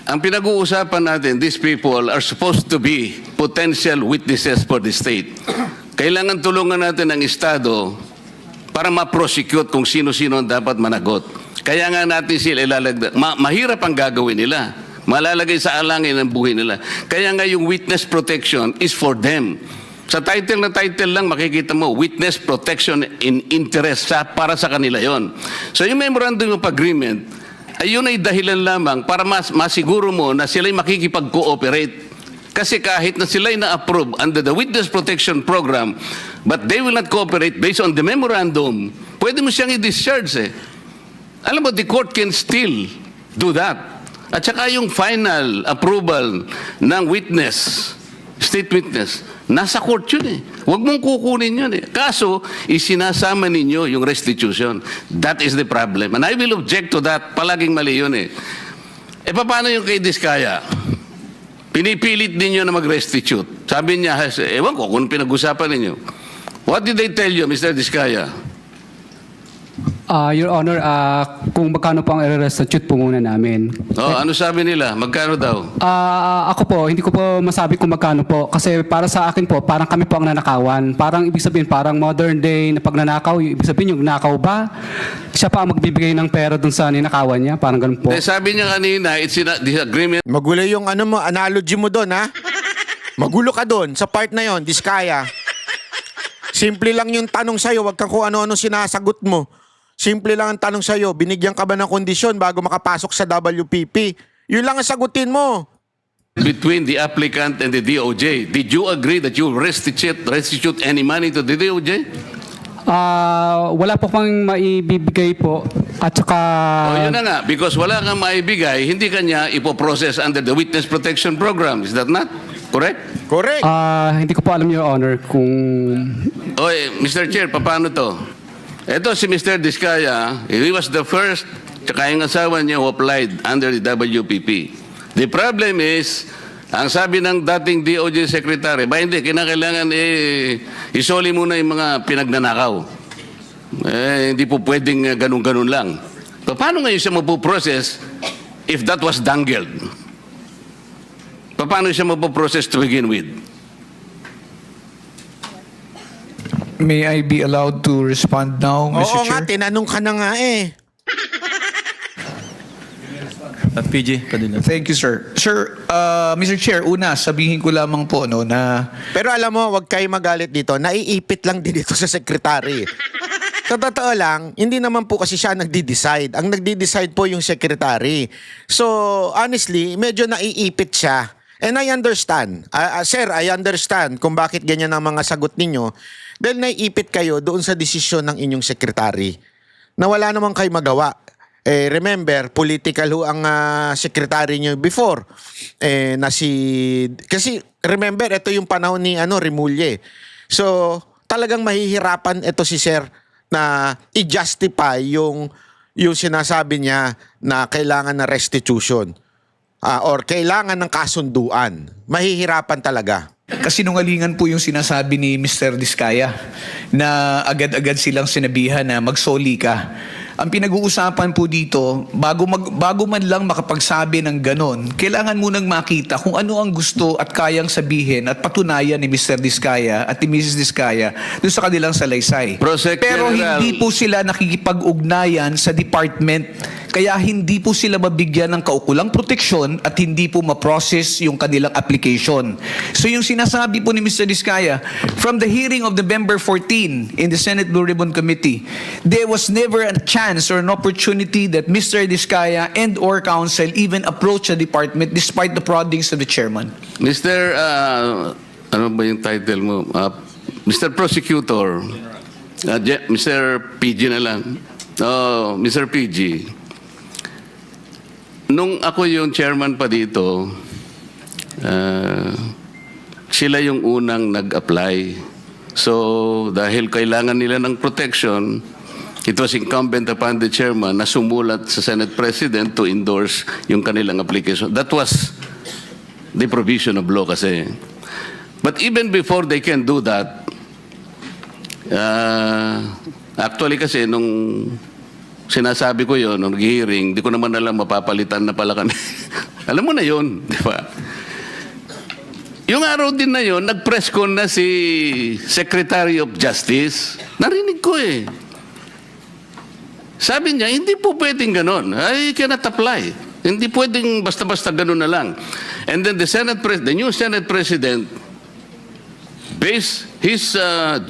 Ang pinag-uusapan natin, these people are supposed to be potential witnesses for the state. Kailangan tulungan natin ang Estado para ma-prosecute kung sino-sino ang dapat managot. Kaya nga natin sila ilalagdag. Mahirap ang gagawin nila. Malalagay sa alangin ang buhay nila. Kaya nga yung witness protection is for them. Sa title na title lang makikita mo, witness protection in interest para sa kanila yon. So yung memorandum of agreement, ayun ay dahilan lamang para masiguro mo na sila'y makikipag-cooperate. Kasi kahit na sila'y na-approve under the Witness Protection Program, but they will not cooperate based on the memorandum, pwede mo siyang i-discharge Alam mo, the court can still do that. At saka yung final approval ng witness, state witness, nasa court yun Huwag mong kukunin yun Kaso, isinasama ninyo yung restitution. That is the problem. And I will object to that. Palaging mali yun paano yung kay Diskaya? Pinipilit ninyo na mag-restitute. Sabi niya, ewan ko kung pinag-usapan ninyo. What did they tell you, Mr. Diskaya? Your Honor, kung magkano po ang i-restitute po muna namin. Ano sabi nila? Magkano daw? Ako po, hindi ko po masabi kung magkano po. Kasi para sa akin po, parang kami po ang nanakawan. Parang ibig sabihin, parang modern day na pagnanakaw. Ibig sabihin, yung nakaw ba? Siya pa ang magbibigay ng pera dun sa ninakawan niya. Parang ganun po. Sabi niya kanina, it's in a disagreement. Magulo yung analogy mo doon ha. Magulo ka doon sa part na yon, Diskaya. Simple lang yung tanong sa'yo, wag kang kung ano-ano sinasagot mo. Simple lang ang tanong sa'yo, binigyan ka ba ng kondisyon bago makapasok sa WPP? Yun lang ang sagutin mo. Between the applicant and the DOJ, did you agree that you restitute any money to the DOJ? Wala po pang maibibigay po. At saka... yun na nga, because wala kang maibigay, hindi kanya ipoprocess under the Witness Protection Program. Is that not correct? Correct. Hindi ko po alam, Your Honor, kung... Mr. Chair, paano to? Ito si Mr. Diskaya, he was the first, tsaka yung asawa niya who applied under the WPP. The problem is, ang sabi ng dating DOJ Secretary, hindi, kinakailangan isoli muna yung mga pinagnanakaw. Hindi po pwedeng ganun-ganun lang. So, paano ngayon siya mapuprocess if that was dangled? Paano siya mapuprocess to begin with? May I be allowed to respond now, Mr. Oo nga, Chair? tinanong ka na nga PG, Padilla. Thank you, sir. Sir, Mr. Chair, una, sabihin ko lamang po na... Pero alam mo, wag kayo magalit dito. Naiipit lang din ito sa secretary. Sa totoo lang, hindi naman po kasi siya nagdi-decide. Ang nagdi-decide po yung secretary. So, honestly, medyo naiipit siya. And I understand. Sir, I understand kung bakit ganyan ang mga sagot ninyo. Dahil naiipit kayo doon sa desisyon ng inyong secretary na wala naman kayo magawa. Remember, political ho ang secretary nyo before. Kasi remember, ito yung panahon ni Remulla. So, talagang mahihirapan ito si Sir na i-justify yung sinasabi niya na kailangan ng restitution or kailangan ng kasunduan. Mahihirapan talaga. Kasinungalingan po yung sinasabi ni Mr. Diskaya na agad-agad silang sinabihan na magsoli ka. Ang pinag-uusapan po dito, bago man lang makapagsabi ng ganon, kailangan munang makita kung ano ang gusto at kayang sabihin at patunayan ni Mr. Diskaya at ni Mrs. Diskaya doon sa kanilang salaysay. Pero hindi po sila nakikipag-ugnayan sa department Kaya hindi po sila mabigyan ng kaukulang proteksyon at hindi po ma-process yung kanilang application. So yung sinasabi po ni Mr. Diskaya, from the hearing of November 14 in the Senate Blue Ribbon Committee, there was never a chance or an opportunity that Mr. Diskaya and or counsel even approach the department despite the proddings of the chairman. Mr. Ano ba yung title mo? Mr. Prosecutor, Mr. PG na lang. Oh, Mr. PG, nung ako yung chairman pa dito, sila yung unang nag-apply. So, dahil kailangan nila ng protection, it was incumbent upon the chairman na sumulat sa Senate President to endorse yung kanilang application. That was the provision of law kasi. But even before they can do that, actually kasi nung sinasabi ko yon nung hearing, di ko naman alam mapapalitan na pala kami. Alam mo na yon, di ba? Yung araw din na yon, nag-press con na si Secretary of Justice. Narinig ko eh. Sabi niya, hindi po pwedeng ganon. I cannot apply. Hindi pwedeng basta-basta ganon na lang. And then the new Senate President based his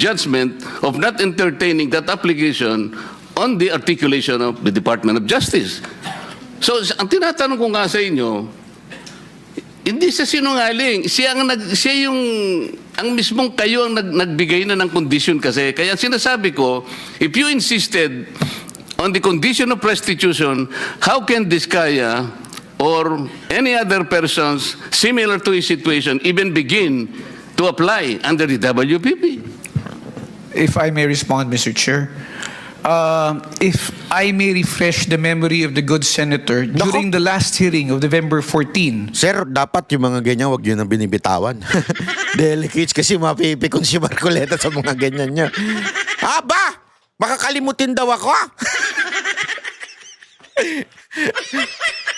judgment of not entertaining that application on the articulation of the Department of Justice. So, ang tinatanong ko nga sa inyo, hindi siya sinungaling. Ang mismong kayo ang nagbigay na ng condition kasi. Kaya sinasabi ko, if you insisted on the condition of restitution, how can Diskaya or any other persons similar to his situation even begin to apply under the WPP? If I may respond, Mr. Chair. If I may refresh the memory of the good senator, during the last hearing of November 14, Sir, dapat yung mga ganyan, wag yun ang binibitawan. Delicates kasi mapipikon si Marcoleta sa mga ganyan niya. Aba! Makakalimutin daw ako.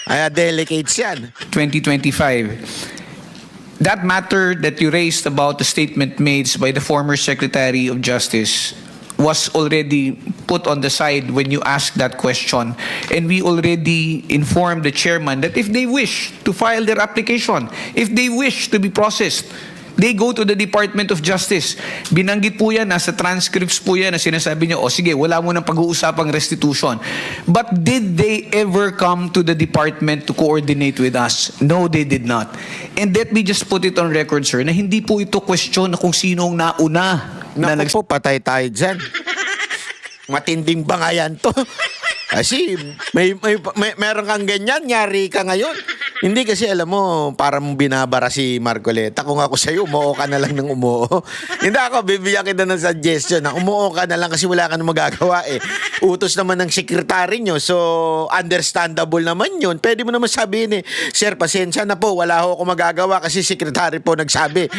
Ay, delicates yan. 2025, that matter that you raised about the statement made by the former Secretary of Justice was already put on the side when you asked that question. And we already informed the chairman that if they wish to file their application, if they wish to be processed, they go to the Department of Justice. Binanggit po yan, nasa transcripts po yan na sinasabi niyo, o sige, wala mo nang pag-uusapang restitution. But did they ever come to the department to coordinate with us? No, they did not. And let me just put it on record, sir, na hindi po ito question na kung sinong nauna. Naku po, patay tayo dyan. Matinding bangayan to. Kasi meron kang ganyan, nyari ka ngayon. Hindi kasi alam mo, parang binabara si Marcoleta. Kung ako sa'yo, umuo ka na lang ng umuo. Hindi ako, bibigyan kita ng suggestion na umuo ka na lang kasi wala ka na magagawa eh. Utos naman ng sekretary nyo, so understandable naman yun. Pwede mo naman sabihin eh, Sir, pasensya na po, wala ho ako magagawa kasi sekretary po nagsabi.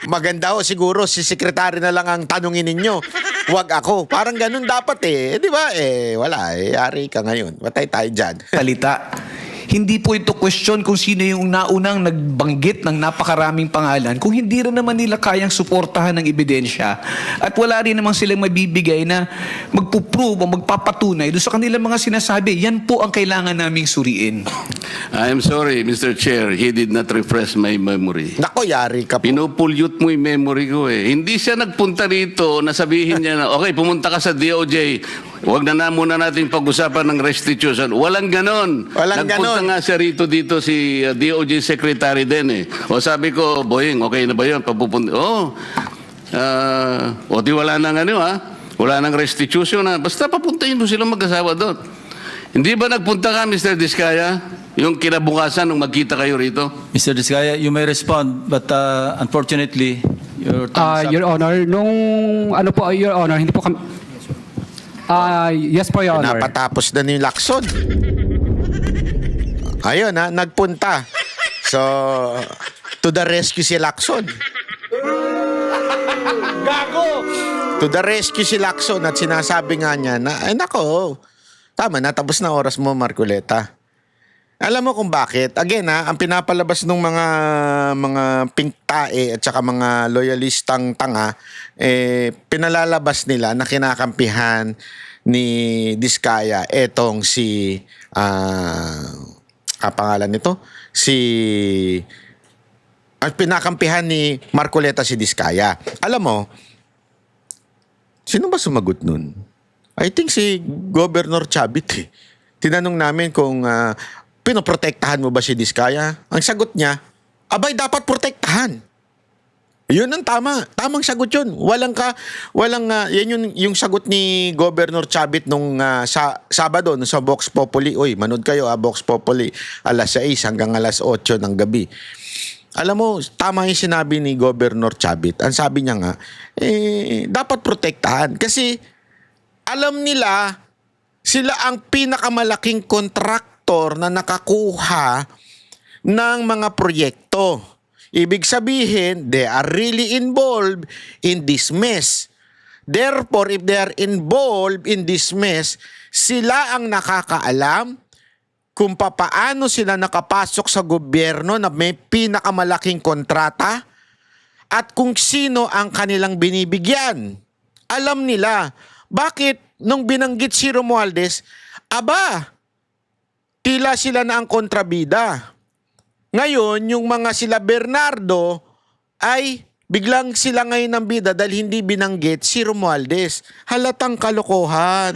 Maganda ho siguro si sekretary na lang ang tanungin ninyo. Wag ako. Parang ganun dapat eh. Di ba? Wala eh. Yari ka ngayon. Patay tayo dyan. Salita. Hindi po ito question kung sino yung naunang nagbanggit ng napakaraming pangalan kung hindi rin naman nila kayang suportahan ng ebidensya at wala rin naman silang mabibigay na magpuprove o magpapatunay doon sa kanilang mga sinasabi. Yan po ang kailangan naming suriin. I am sorry, Mr. Chair, he did not refresh my memory. Nako, yari ka po. Pinupulyot mo yung memory ko eh. Hindi siya nagpunta rito na sabihin niya na, okay, pumunta ka sa DOJ, huwag na muna natin pag-usapan ng restitution. Walang ganon. Nagpunta nga siya rito dito si DOJ Secretary din eh. O sabi ko, Boying, okay na ba yun? Papupunta. O di wala nang ano ha? Wala nang restitution ha? Basta papuntahin mo silang mag-asawa doon. Hindi ba nagpunta ka, Mr. Diskaya? Yung kinabukasan nung magkita kayo rito? Mr. Diskaya, you may respond, but unfortunately, your time is up. Your Honor, nung ano po, Your Honor, hindi po kami... yes po, Your Honor. Napatapos na yung Lacson. Ayun ha, nagpunta. So, to the rescue si Lacson. Gago! To the rescue si Lacson at sinasabi nga niya na, ay nako, tama na, tapos na oras mo, Marcoleta. Alam mo kung bakit? Again ha, ang pinapalabas ng mga pink tae at saka mga loyalistang tanga, pinalalabas nila na kinakampihan ni Diskaya etong si pangalan nito ang pinakampihan ni Marcoleta si Diskaya. Alam mo, sino ba sumagot nun? I think si Governor Chavit eh. Tinanong namin kung pinoprotektahan mo ba si Diskaya? Ang sagot niya, abay dapat protektahan. Yun ang tama. Tamang sagot yun. Yan yung sagot ni Governor Chavit nung Sabado sa Vox Populi. Uy, manood kayo Vox Populi, alas 6 hanggang alas 8 ng gabi. Alam mo, tama yung sinabi ni Governor Chavit. Ang sabi niya nga, dapat protektahan. Kasi alam nila, sila ang pinakamalaking kontraktor na nakakuha ng mga proyekto. Ibig sabihin, they are really involved in this mess. Therefore, if they are involved in this mess, sila ang nakakaalam kung papaano sila nakapasok sa gobyerno na may pinakamalaking kontrata at kung sino ang kanilang binibigyan. Alam nila. Bakit nung binanggit si Romualdez, tila sila na ang kontrabida. Ngayon, yung mga sila Bernardo ay biglang sila ngayon ng bida dahil hindi binanggit si Romualdez. Halatang kalokohan.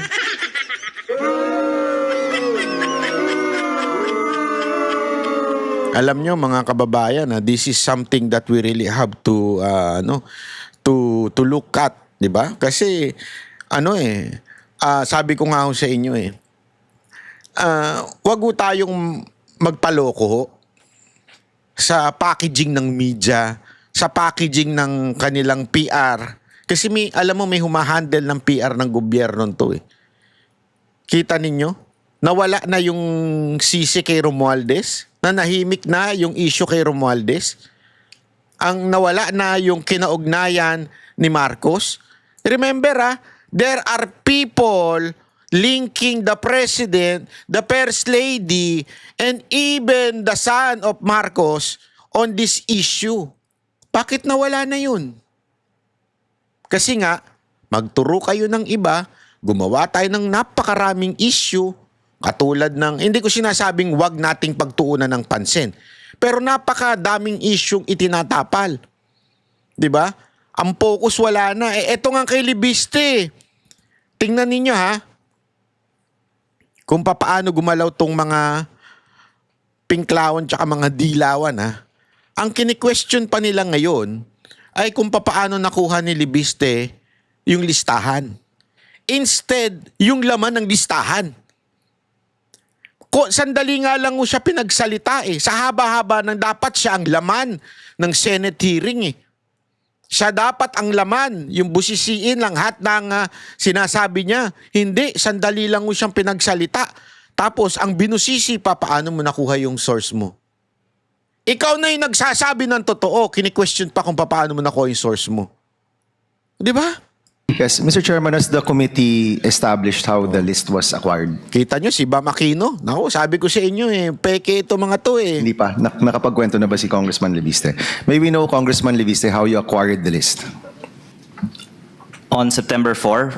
Alam nyo mga kababayan, this is something that we really have to to look at, 'di ba? Kasi sabi ko nga sa inyo wag ho tayong magpaloko sa packaging ng media, sa packaging ng kanilang PR. Kasi alam mo, may humahandle ng PR ng gobyerno to eh. Kita ninyo? Nawala na yung sisi kay Romualdez, na nahimik na yung issue kay Romualdez. Ang nawala na yung kinaugnayan ni Marcos. Remember there are people linking the president, the first lady, and even the son of Marcos on this issue. Bakit nawala na yun? Kasi nga, magturo kayo ng iba, gumawa tayo ng napakaraming issue, katulad ng, hindi ko sinasabing wag nating pagtuunan ng pansin, pero napakadaming isyung itinatapal. Diba? Ang focus wala na. Eto nga kay Libiste. Tingnan ninyo kung paano gumalaw tong mga pinklawan tsaka mga dilawan Ang kini-question pa nila ngayon ay kung paano nakuha ni Libiste yung listahan. Instead, yung laman ng listahan. Sandali nga lang siya pinagsalita Sa haba-haba ng dapat siya ang laman ng Senate hearing Siya dapat ang laman, yung busisiin lang, lahat ng sinasabi niya. Hindi, sandali lang mo siyang pinagsalita. Tapos, ang binusisi pa, paano mo nakuha yung source mo? Ikaw na yung nagsasabi ng totoo, kini-question pa kung paano mo nakuha yung source mo. Di ba? Yes, Mr. Chairman, has the committee established how the list was acquired? Kita nyo, si Bam Aquino. Naku, sabi ko sa inyo peke ito mga to Hindi pa. Nakapagkwento na ba si Congressman Libiste? May we know, Congressman Libiste, how you acquired the list? On September 4,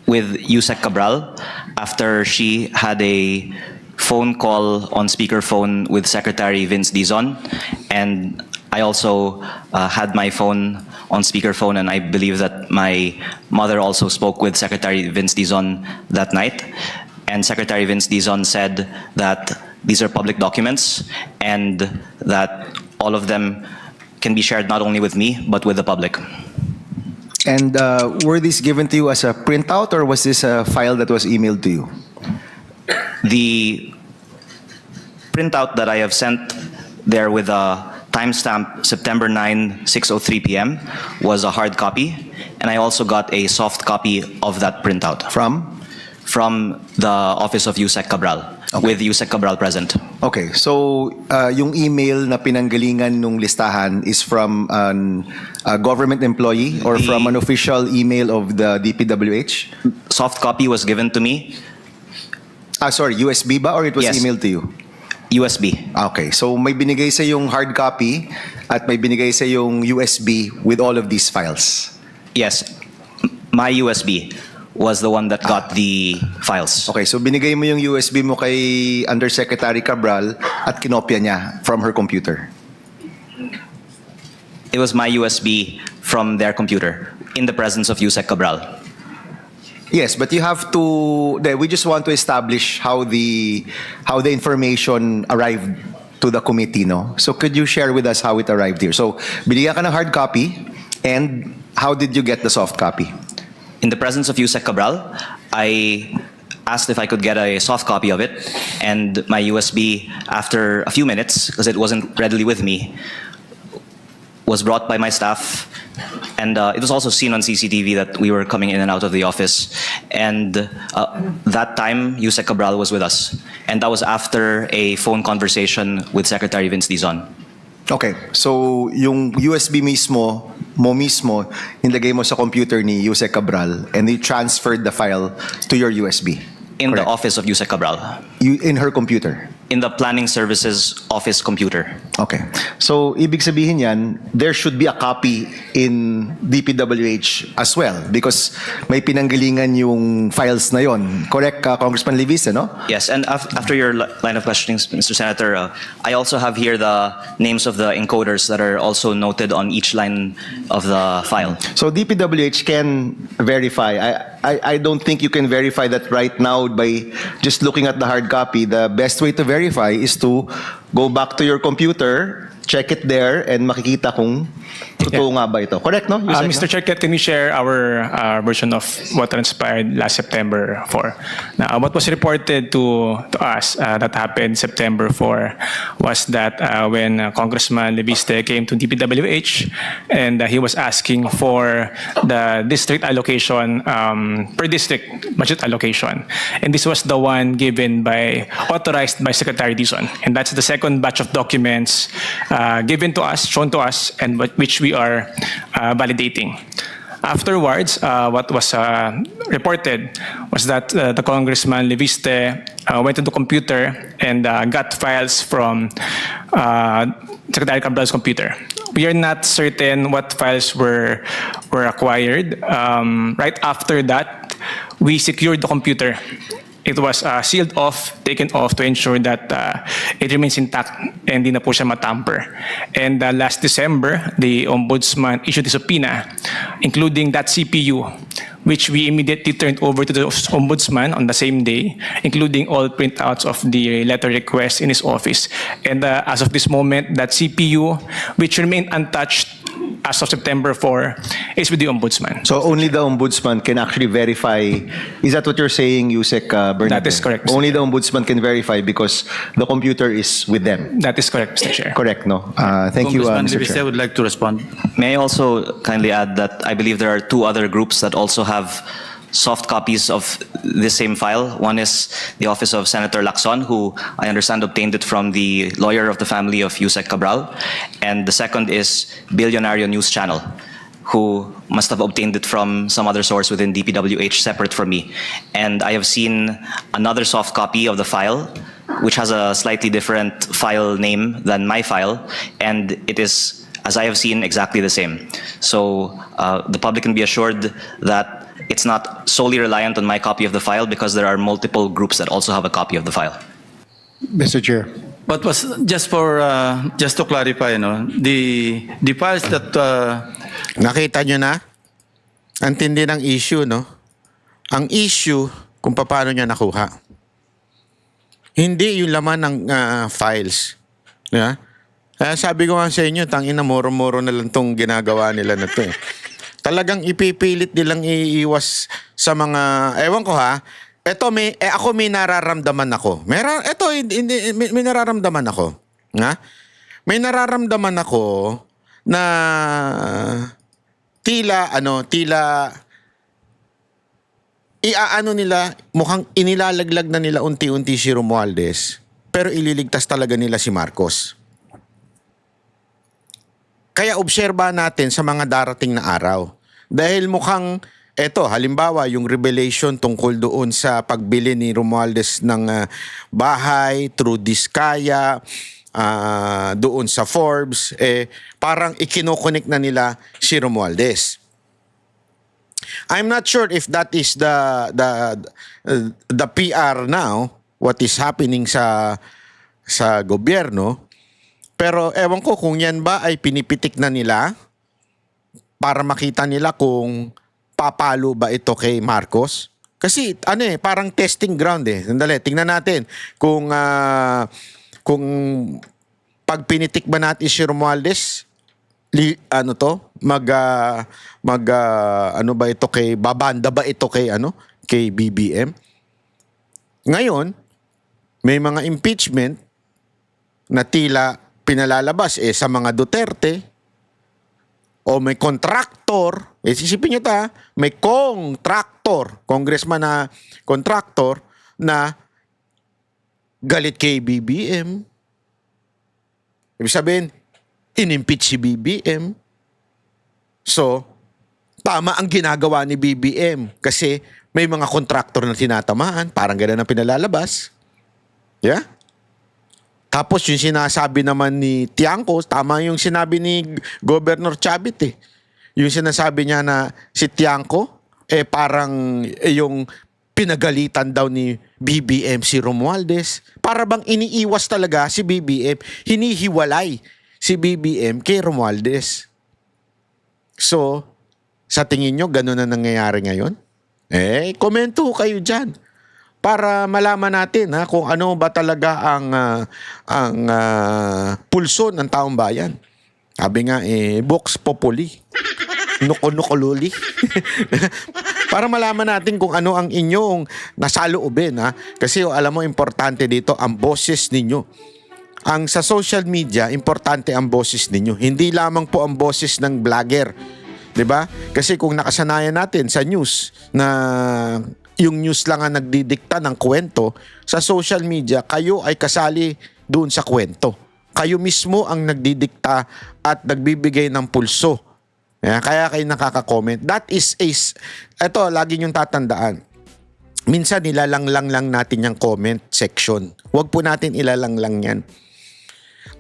with Yusek Cabral, after she had a phone call on speakerphone with Secretary Vince Dizon, and I also had my phone on speakerphone, and I believe that my mother also spoke with Secretary Vince Dizon that night. And Secretary Vince Dizon said that these are public documents and that all of them can be shared not only with me, but with the public. And were these given to you as a printout, or was this a file that was emailed to you? The printout that I have sent there with a timestamp September 9, 6:03 p.m. was a hard copy, and I also got a soft copy of that printout. From? From the office of Yusek Cabral, with Yusek Cabral present. Okay, so yung email na pinanggalingan nung listahan is from a government employee or from an official email of the DPWH? Soft copy was given to me. Sorry, USB ba, or it was Yes. emailed to you? USB. Okay, so may binigay sa yung hard copy at may binigay sa yung USB with all of these files. Yes, my USB was the one that got the files. Okay, so binigay mo yung USB mo kay Undersecretary Cabral at kinopya niya from her computer. It was my USB from their computer in the presence of Yusek Cabral. Yes, but you have to. We just want to establish how the information arrived to the committee, no? So could you share with us how it arrived here? So binigyan ka ng hard copy, and how did you get the soft copy? In the presence of Yusek Cabral, I asked if I could get a soft copy of it, and my USB, after a few minutes, because it wasn't readily with me, was brought by my staff, and it was also seen on CCTV that we were coming in and out of the office. And that time, Yusek Cabral was with us, and that was after a phone conversation with Secretary Vince Dizon. Okay, so yung USB mo mismo, nilagay mo sa computer ni Yusek Cabral, and you transferred the file to your USB. In Correct. the office of Yusek Cabral. In her computer. In the planning services office computer. Okay. So, ibig sabihin yan, there should be a copy in DPWH as well because may pinanggalingan yung files na yon. Correct, Congressman Levis, no? Yes, and after your line of questioning, Mr. Senator, I also have here the names of the encoders that are also noted on each line of the file. So, DPWH can verify. I don't think you can verify that right now by just looking at the hard copy. The best way to verify is to go back to your computer, check it there, and makikita kung totoo nga ba ito. Correct, no? Yusek, Mr. Chair, can we share our version of what transpired last September 4? Now, what was reported to us that happened September 4 was that when Congressman Leviste came to DPWH and he was asking for the district allocation, per district budget allocation. And this was the one authorized by Secretary Dizon. And that's the second batch of documents given to us, shown to us, and which we are validating. Afterwards, what was reported was that the Congressman Leviste went to the computer and got files from Secretary Cabral's computer. We are not certain what files were acquired. Right after that, we secured the computer. It was sealed off, taken off to ensure that it remains intact and hindi na po siya matamper. And last December, the Ombudsman issued a subpoena, including that CPU, which we immediately turned over to the Ombudsman on the same day, including all printouts of the letter request in his office. And as of this moment, that CPU, which remained untouched as of September 4, is with the Ombudsman. So only the Ombudsman can actually verify. Is that what you're saying, Yusek Bernabé? That is correct, Mr. Only the Ombudsman can verify because the computer is with them. That is correct, Mr. Chair. Correct, no? Thank you, Congressman Mr. Leviste Chair. would like to respond. May I also kindly add that I believe there are two other groups that also have soft copies of this same file. One is the office of Senator Lacson, who I understand obtained it from the lawyer of the family of Yusek Cabral. And the second is Billionario News Channel, who must have obtained it from some other source within DPWH separate from me. And I have seen another soft copy of the file, which has a slightly different file name than my file, and it is, as I have seen, exactly the same. So the public can be assured that it's not solely reliant on my copy of the file because there are multiple groups that also have a copy of the file. Mr. Chair. But was just to clarify, the files that Nakita nyo na? Ang tindi ng issue, no? Ang issue, kung paano niya nakuha. Hindi yung laman ng files. Yeah? Kaya sabi ko nga sa inyo, tangina, moro-moro na lang tong ginagawa nila na to. Talagang ipipilit nilang iiwas sa mga, ewan ko ha, ako may nararamdaman ako. May nararamdaman ako. Ha? May nararamdaman ako na tila nila, mukhang inilalaglag na nila unti-unti si Romualdez, pero ililigtas talaga nila si Marcos. Kaya obserba natin sa mga darating na araw. Dahil mukhang, halimbawa, yung revelation tungkol doon sa pagbili ni Romualdez ng bahay through Diskaya, doon sa Forbes, parang ikinokonek na nila si Romualdez. I'm not sure if that is the PR now, what is happening sa gobyerno. Pero ewan ko kung yan ba ay pinipitik na nila para makita nila kung papalo ba ito kay Marcos. Kasi parang testing ground eh. Sandali, tingnan natin kung pag pinitik ba natin si Romualdez, ano ba ito kay babanda ba ito kay kay BBM? Ngayon, may mga impeachment na tila pinalalabas sa mga Duterte o may kontraktor, isipin nyo may congressman na kontraktor na galit kay BBM. Ibig sabihin, in-impeach si BBM. So, tama ang ginagawa ni BBM kasi may mga kontraktor na tinatamaan. Parang gano'n ang pinalalabas. Yeah? Tapos yung sinasabi naman ni Tiangco, tama yung sinabi ni Governor Chavit eh. Yung sinasabi niya na si Tiangco, parang yung pinagalitan daw ni BBM si Romualdez. Para bang iniiwas talaga si BBM, hinihiwalay si BBM kay Romualdez. So, sa tingin nyo, gano'n na nangyayari ngayon? Komento kayo dyan para malaman natin kung ano ba talaga ang pulso ng taong bayan. Sabi nga, Vox Populi, Nuko-nukoluli. Para malaman natin kung ano ang inyong nasaloobin. Kasi alam mo, importante dito ang boses ninyo. Ang sa social media, importante ang boses ninyo. Hindi lamang po ang boses ng vlogger. 'Di ba? Kasi kung nakasanayan natin sa news na yung news lang ang nagdidikta ng kwento, sa social media, kayo ay kasali doon sa kwento. Kayo mismo ang nagdidikta at nagbibigay ng pulso. Kaya kayo nakaka-comment. That is ito, lagi niyong tatandaan. Minsan nilalanglang lang natin yung comment section. Huwag po natin ilalanglang yan.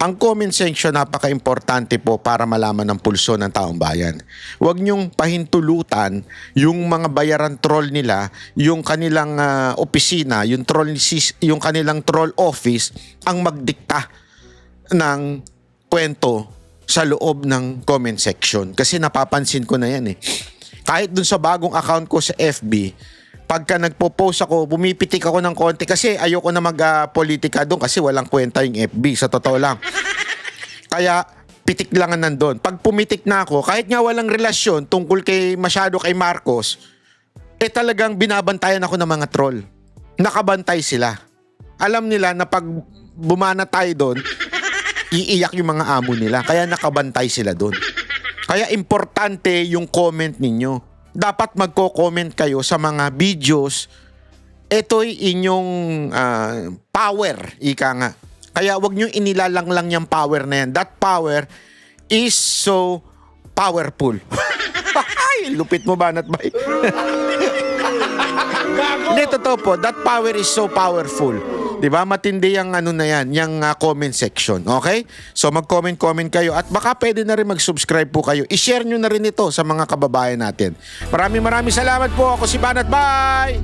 Ang comment section napaka-importante po para malaman ang pulso ng taong bayan. Huwag niyong pahintulutan yung mga bayaran troll nila, yung kanilang opisina, yung kanilang troll office ang magdikta ng kwento sa loob ng comment section. Kasi napapansin ko na yan eh. Kahit dun sa bagong account ko sa FB, pagka nagpo-post ako, bumipitik ako ng konti kasi ayoko na mag-politika doon kasi walang kwenta yung FB, sa totoo lang. Kaya pitik lang nandun. Pag pumitik na ako, kahit nga walang relasyon tungkol masyado kay Marcos, talagang binabantayan ako ng mga troll. Nakabantay sila. Alam nila na pag bumana tayo doon, iiyak yung mga amo nila. Kaya nakabantay sila doon. Kaya importante yung comment ninyo. Dapat magko-comment kayo sa mga videos. Ito'y inyong power, ika nga. Kaya wag nyo inilalanglang yung power na yan. That power is so powerful. Ay, lupit mo ba, Natbay? Hindi, totoo po. That power is so powerful. Diba? Matindi yung na yan, yung comment section. Okay? So mag-comment kayo at baka pwede na rin mag-subscribe po kayo. I-share nyo na rin ito sa mga kababayan natin. Maraming salamat po. Ako si Banat. Bye!